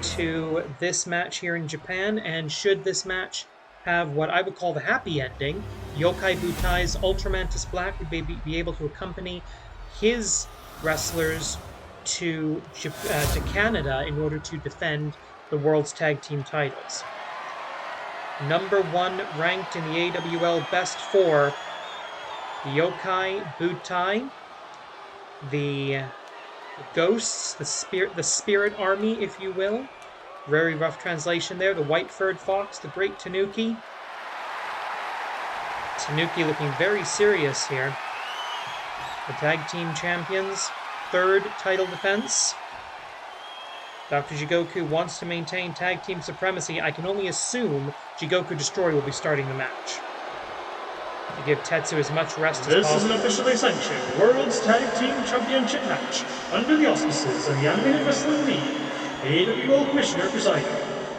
to this match here in Japan, and should this match have what I would call the happy ending, Yokai Butai's Ultramantis Black would be able to accompany his wrestlers to Canada in order to defend the World's Tag Team titles. Number 1 ranked in the AWL Best 4, Yokai Butai, the Ghosts, the Spirit Army, if you will. Very rough translation there. The White-Furred Fox, the Great Tanuki. Tanuki looking very serious here. The Tag Team Champions, third title defense. Dr. Jigoku wants to maintain Tag Team supremacy. I can only assume Jigoku Destroy will be starting the match, to give Tetsu as much rest as possible. This is an officially sanctioned World's Tag Team Championship match under the auspices of the Animated Wrestling League. AWL Commissioner presiding.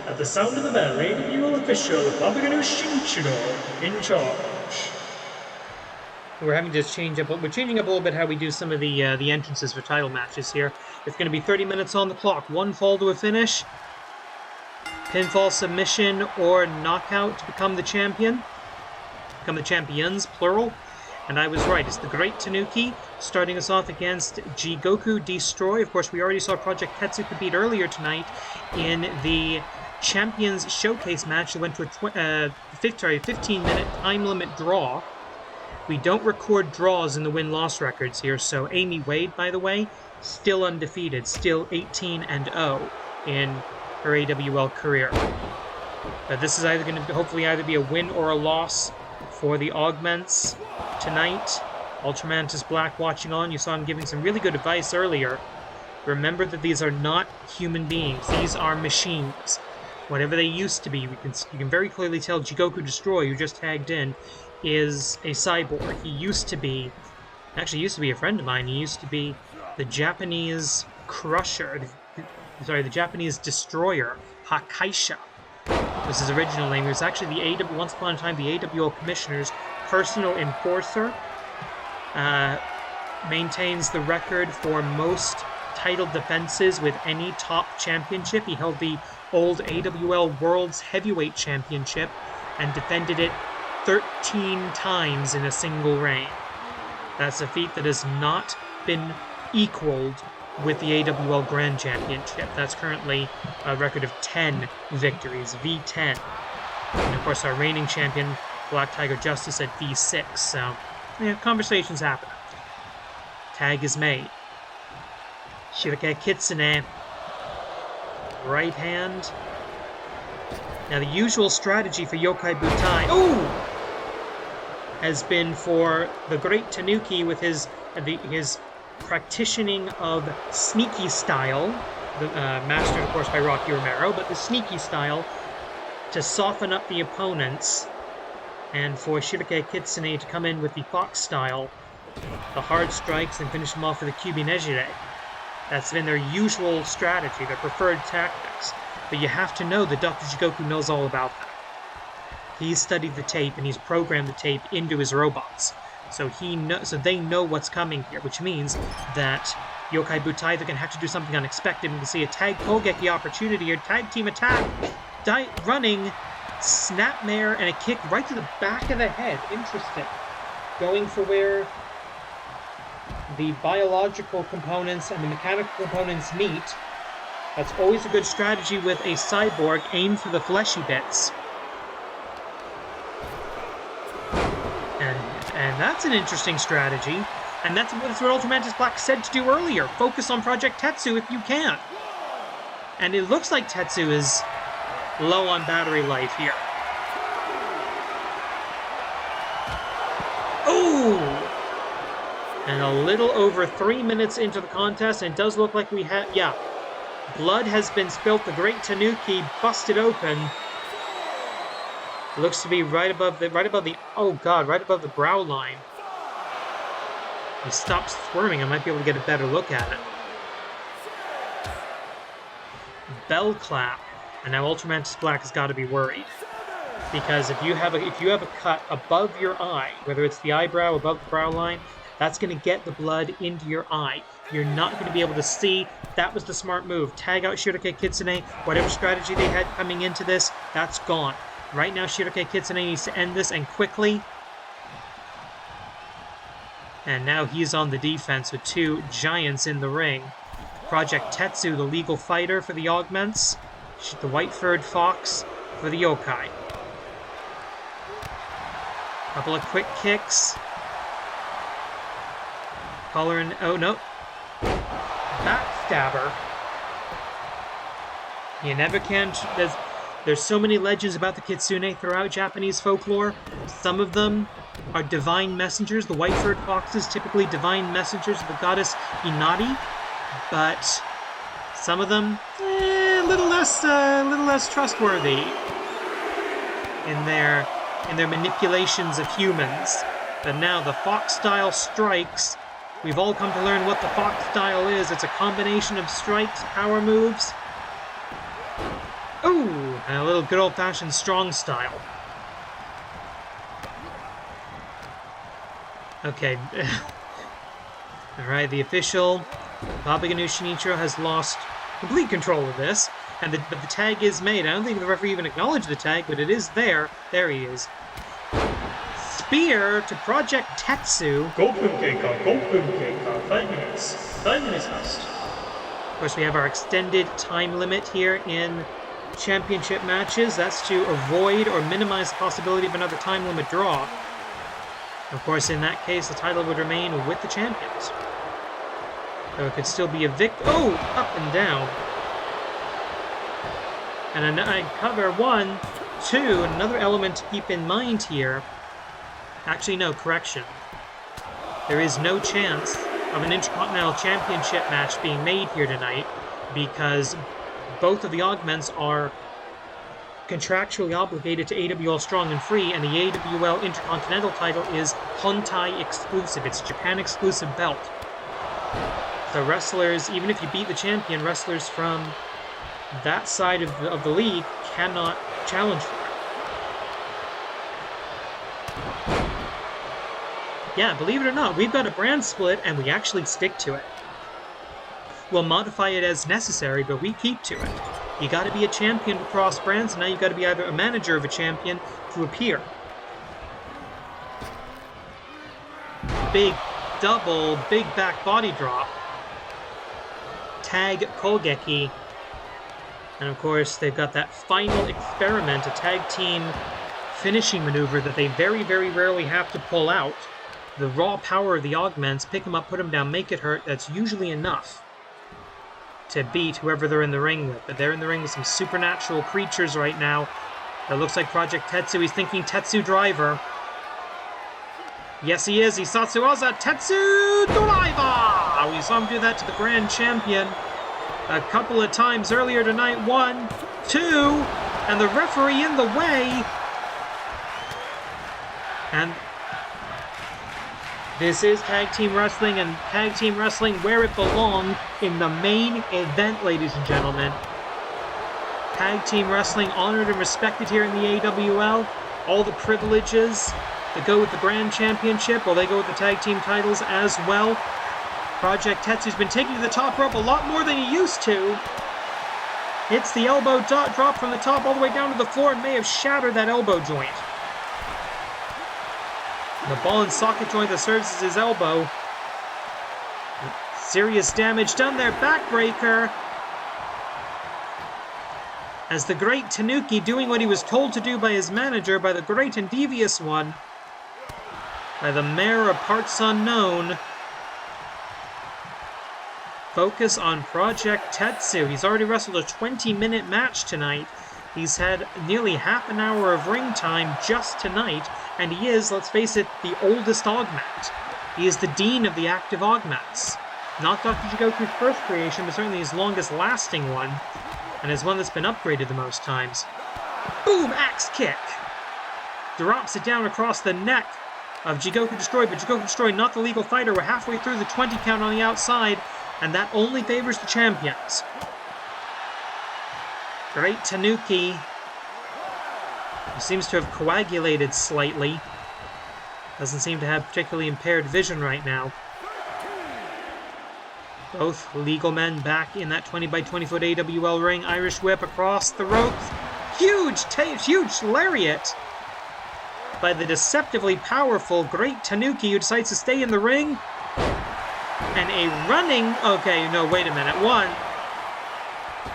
At the sound of the bell, AWL official Babagano Shinchiro in charge. We're having to change up. We're changing up a little bit how we do some of the entrances for title matches here. It's going to be 30 minutes on the clock. One fall to a finish. Pinfall, submission, or knockout to become the champion. Become the champions, plural. And I was right. It's the Great Tanuki starting us off against Jigoku Destroy. Of course, we already saw Project Tetsuka beat earlier tonight in the Champions Showcase match that went to a 15-minute time limit draw. We don't record draws in the win-loss records here, so Amy Wade, by the way, still undefeated, still 18-0 in her AWL career. But this is either going to hopefully either be a win or a loss for the Augments tonight. Ultramantis Black watching on. You saw him giving some really good advice earlier. Remember that these are not human beings. These are machines. Whatever they used to be, you can very clearly tell Jigoku Destroy, who just tagged in, is a cyborg. He used to be a friend of mine. He used to be the Japanese Crusher, the Japanese Destroyer Hakaisha was his original name. He was actually once upon a time the AWL Commissioner's personal enforcer. Maintains the record for most title defenses with any top championship. He held the old AWL World's Heavyweight Championship and defended it 13 times in a single reign. That's a feat that has not been equaled with the AWL Grand Championship. That's currently a record of 10 victories, V10. And of course our reigning champion, Black Tiger Justice, at V6. So, yeah, conversations happen. Tag is made. Shirake Kitsune. Right hand. Now the usual strategy for Yokai Butai has been for the great Tanuki with his practicing of sneaky style, mastered of course by Rocky Romero, but the sneaky style to soften up the opponents, and for Shirake Kitsune to come in with the fox style, the hard strikes, and finish them off with a Kyubi Nejire. That's been their usual strategy, their preferred tactics. But you have to know that Dr. Jigoku knows all about that. He's studied the tape and he's programmed the tape into his robots. So they know what's coming here, which means that Yokai Butai, they're going to have to do something unexpected. We can see a tag Kogeki opportunity or tag team attack. Running, snapmare, and a kick right to the back of the head. Interesting. Going for where the biological components and the mechanical components meet. That's always a good strategy with a cyborg. Aim for the fleshy bits. And that's an interesting strategy. And that's what Ultramantis Black said to do earlier. Focus on Project Tetsu if you can. And it looks like Tetsu is low on battery life here. Oh! And a little over 3 minutes into the contest, and it does look like we have, blood has been spilt. The great Tanuki busted open. Looks to be right above the brow line. He stops squirming. I might be able to get a better look at it. Bell clap, and now Ultramantis Black has got to be worried, because if you have a cut above your eye, whether it's the eyebrow above the brow line, that's going to get the blood into your eye. You're not going to be able to see. That was the smart move. Tag out Shirake Kitsune. Whatever strategy they had coming into this, that's gone. Right now, Shirake Kitsune needs to end this, and quickly. And now he's on the defense with two giants in the ring. Project Tetsu, the legal fighter for the Augments. The white-furred fox for the Yokai. Couple of quick kicks. Collar and... oh, no. Backstabber. You never can... There's so many legends about the Kitsune throughout Japanese folklore. Some of them are divine messengers. The white-furred foxes, typically divine messengers of the goddess Inari. But some of them, a little less trustworthy in their manipulations of humans. But now the fox style strikes. We've all come to learn what the fox style is. It's a combination of strikes, power moves. Ooh, and a little good old-fashioned strong style. Okay. Alright, the official, Baba Ganu Shinichiro, has lost complete control of this. But the tag is made. I don't think the referee even acknowledged the tag, but it is there. There he is. Spear to Project Tetsu. 5分経過、5分経過、5 minutes. Time is passed. Of course, we have our extended time limit here in championship matches. That's to avoid or minimize the possibility of another time limit draw. Of course, in that case, the title would remain with the champions. So it could still be a oh, up and down. And I cover 1, 2, another element to keep in mind here. Actually, no, correction. There is no chance of an Intercontinental Championship match being made here tonight because both of the Augments are contractually obligated to AWL Strong and Free, and the AWL Intercontinental title is Hontai exclusive. It's a Japan exclusive belt. So wrestlers, even if you beat the champion, wrestlers from that side of the league cannot challenge for it. Yeah, believe it or not, we've got a brand split and we actually stick to it. We'll modify it as necessary, but we keep to it. You gotta be a champion to cross brands, and now you've got to be either a manager of a champion to appear. Big double, big back body drop. Tag Kogeki. And of course, they've got that final experiment, a tag team finishing maneuver that they very, very rarely have to pull out. The raw power of the Augments, pick them up, put them down, make it hurt, that's usually enough to beat whoever they're in the ring with. But they're in the ring with some supernatural creatures right now. It looks like Project Tetsu. He's thinking Tetsu Driver. Yes, he is. Hisatsu Oza, Tetsu Driver! We saw him do that to the Grand Champion a couple of times earlier tonight. 1, 2, and the referee in the way. And this is Tag Team Wrestling, and Tag Team Wrestling where it belongs, in the main event, ladies and gentlemen. Tag Team Wrestling honored and respected here in the AWL. All the privileges that go with the Grand Championship, well, they go with the Tag Team titles as well. Project Tetsu's been taken to the top rope a lot more than he used to. Hits the elbow drop from the top all the way down to the floor and may have shattered that elbow joint. The ball and socket joint that serves as his elbow. Serious damage done there. Backbreaker. As the great Tanuki, doing what he was told to do by his manager, by the great and devious one, by the mayor of parts unknown. Focus on Project Tetsu. He's already wrestled a 20-minute match tonight. He's had nearly half an hour of ring time just tonight, and he is, let's face it, the oldest Augment. He is the dean of the active Augments. Not Dr. Jigoku's first creation, but certainly his longest-lasting one, and is one that's been upgraded the most times. Boom! Axe kick! Drops it down across the neck of Jigoku Destroy, but Jigoku Destroy, not the legal fighter. We're halfway through the 20 count on the outside, and that only favors the champions. Great Tanuki, who seems to have coagulated slightly. Doesn't seem to have particularly impaired vision right now. Both legal men back in that 20 by 20 foot AWL ring. Irish whip across the ropes. Huge lariat by the deceptively powerful Great Tanuki, who decides to stay in the ring. And a running... Okay, no, wait a minute. One.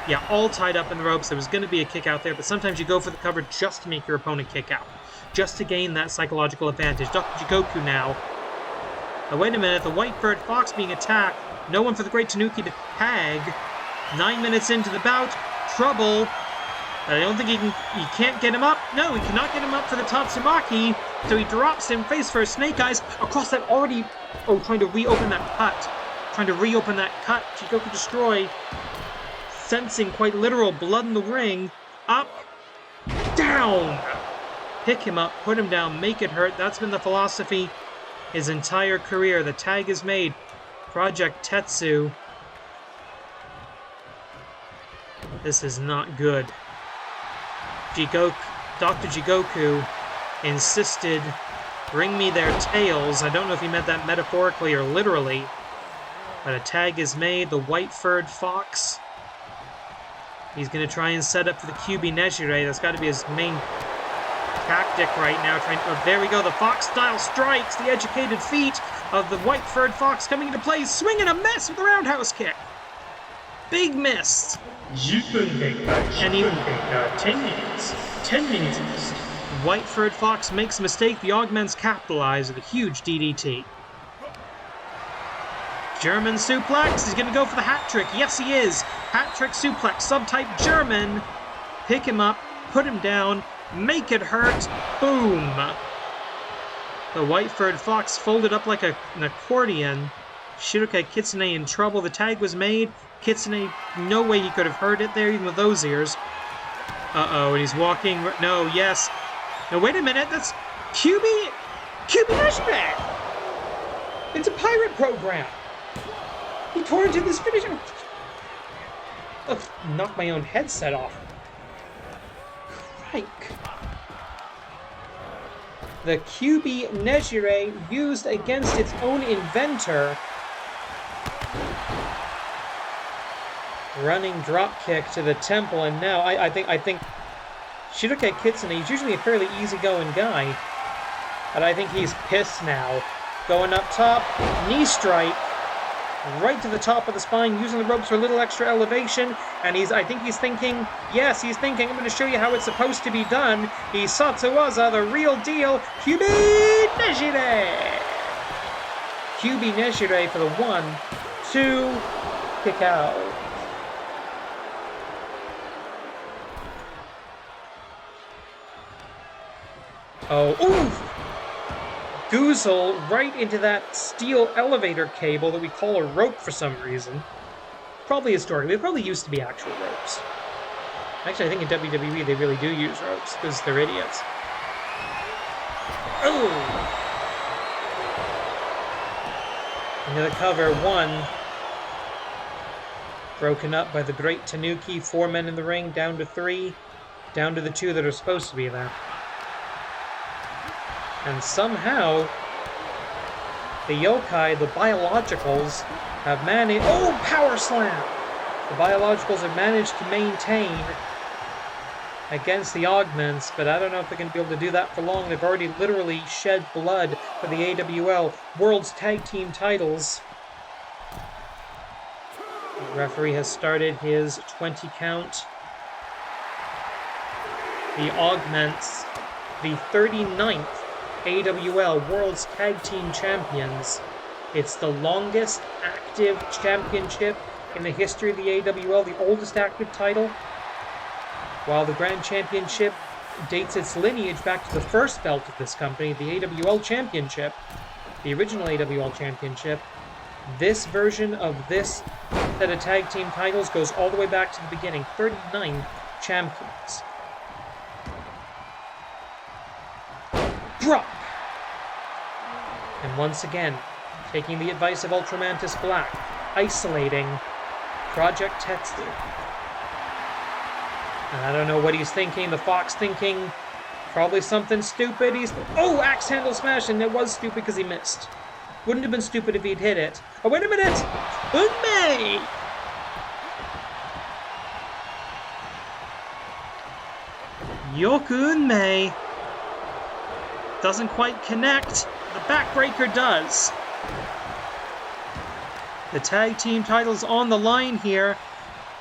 Yeah, all tied up in the ropes. There was going to be a kick out there, but sometimes you go for the cover just to make your opponent kick out. Just to gain that psychological advantage. Dr. Jigoku now. Oh, wait a minute. The White Bird Fox being attacked. No one for the Great Tanuki to tag. 9 minutes into the bout. Trouble. I don't think he can't get him up. No, he cannot get him up for the Tatsumaki. So he drops him face first. Snake Eyes across that already... Oh, trying to reopen that cut. Jigoku Destroy. Sensing quite literal blood in the ring. Up. Down. Pick him up. Put him down. Make it hurt. That's been the philosophy his entire career. The tag is made. Project Tetsu. This is not good. Dr. Jigoku insisted, bring me their tails. I don't know if he meant that metaphorically or literally. But a tag is made. The white-furred fox. He's going to try and set up for the QB Nejire. That's got to be his main tactic right now. There we go. The fox-style strikes. The educated feet of the white-furred fox coming into play. Swinging a miss with the roundhouse kick. Big miss. And even 10 minutes. 10 minutes missed. White-furred fox makes a mistake. The Augments capitalize with a huge DDT. German suplex. He's going to go for the hat trick. Yes, he is. Hat trick suplex. Subtype German. Pick him up. Put him down. Make it hurt. Boom. The white-furred fox folded up like an accordion. Shirokai Kitsune in trouble. The tag was made. Kitsune, no way he could have heard it there, even with those ears. Uh-oh, and he's walking... No, yes. No, wait a minute. That's QB Nejire. It's a pirate program. He tore into this finish. Ugh, knocked my own headset off. Crike. The QB Nejire used against its own inventor. Running drop kick to the temple, and now I think Shiroke Kitsune, he's usually a fairly easygoing guy, but I think he's pissed now. Going up top, knee strike, right to the top of the spine, using the ropes for a little extra elevation, and I think he's thinking, I'm going to show you how it's supposed to be done. He's Satsuwaza, the real deal, QB Nejire! QB Nejire for the 1, 2, kick out. Oh, oof! Goozle right into that steel elevator cable that we call a rope for some reason. Probably historically. It probably used to be actual ropes. Actually, I think in WWE they really do use ropes, because they're idiots. Oh! Into the cover, 1. Broken up by the great Tanuki. 4 men in the ring, down to 3. Down to the 2 that are supposed to be there. And somehow, the Yokai, the Biologicals, have managed... Oh, power slam! The Biologicals have managed to maintain against the Augments, but I don't know if they're going to be able to do that for long. They've already literally shed blood for the AWL World's Tag Team titles. The referee has started his 20 count. The Augments, the 39th AWL World's Tag Team Champions. It's the longest active championship in the history of the AWL, the oldest active title. While the Grand Championship dates its lineage back to the first belt of this company, the AWL Championship, the original AWL Championship, this version of this set of tag team titles goes all the way back to the beginning. 39 champions. Drop! And once again, taking the advice of Ultramantis Black, isolating Project Tetsu. And I don't know what he's thinking, the Fox thinking probably something stupid. Oh, axe handle smash, and it was stupid because he missed. Wouldn't have been stupid if he'd hit it. Oh, wait a minute! Unmei! Yoku Unmei doesn't quite connect. The backbreaker does. The tag team title's on the line here,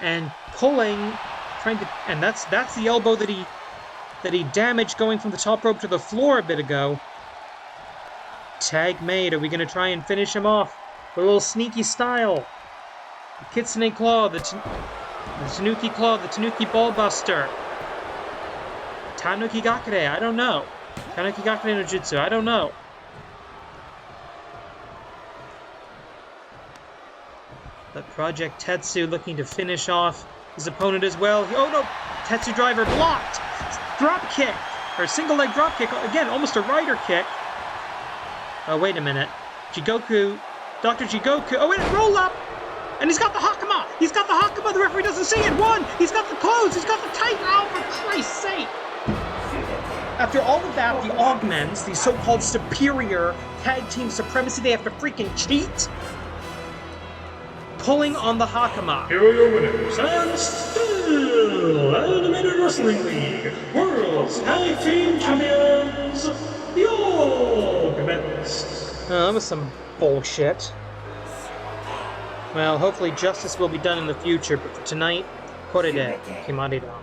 and pulling, and that's the elbow that he damaged going from the top rope to the floor a bit ago. Tag made. Are we going to try and finish him off with a little sneaky style? The Kitsune Claw, the Tanuki Claw, the Tanuki Ballbuster. Tanuki Gakure, I don't know. Tanuki Gakure no Jutsu, I don't know. But Project Tetsu looking to finish off his opponent as well. Oh no! Tetsu driver blocked! Drop kick! Or single leg drop kick. Again, almost a rider kick. Oh, wait a minute. Jigoku. Dr. Jigoku. Oh, wait, roll up! And he's got the Hakama! He's got the Hakama! The referee doesn't see it! 1! He's got the close! He's got the tight! Oh, for Christ's sake! After all of that, the Augments, the so-called superior tag team supremacy, they have to freaking cheat? Pulling on the Hakama. Here are your winners, and still Animated Wrestling League World's Tag Team Champions, the Augments. Oh, that was some bullshit. Well, hopefully justice will be done in the future, but for tonight, korede kimarira.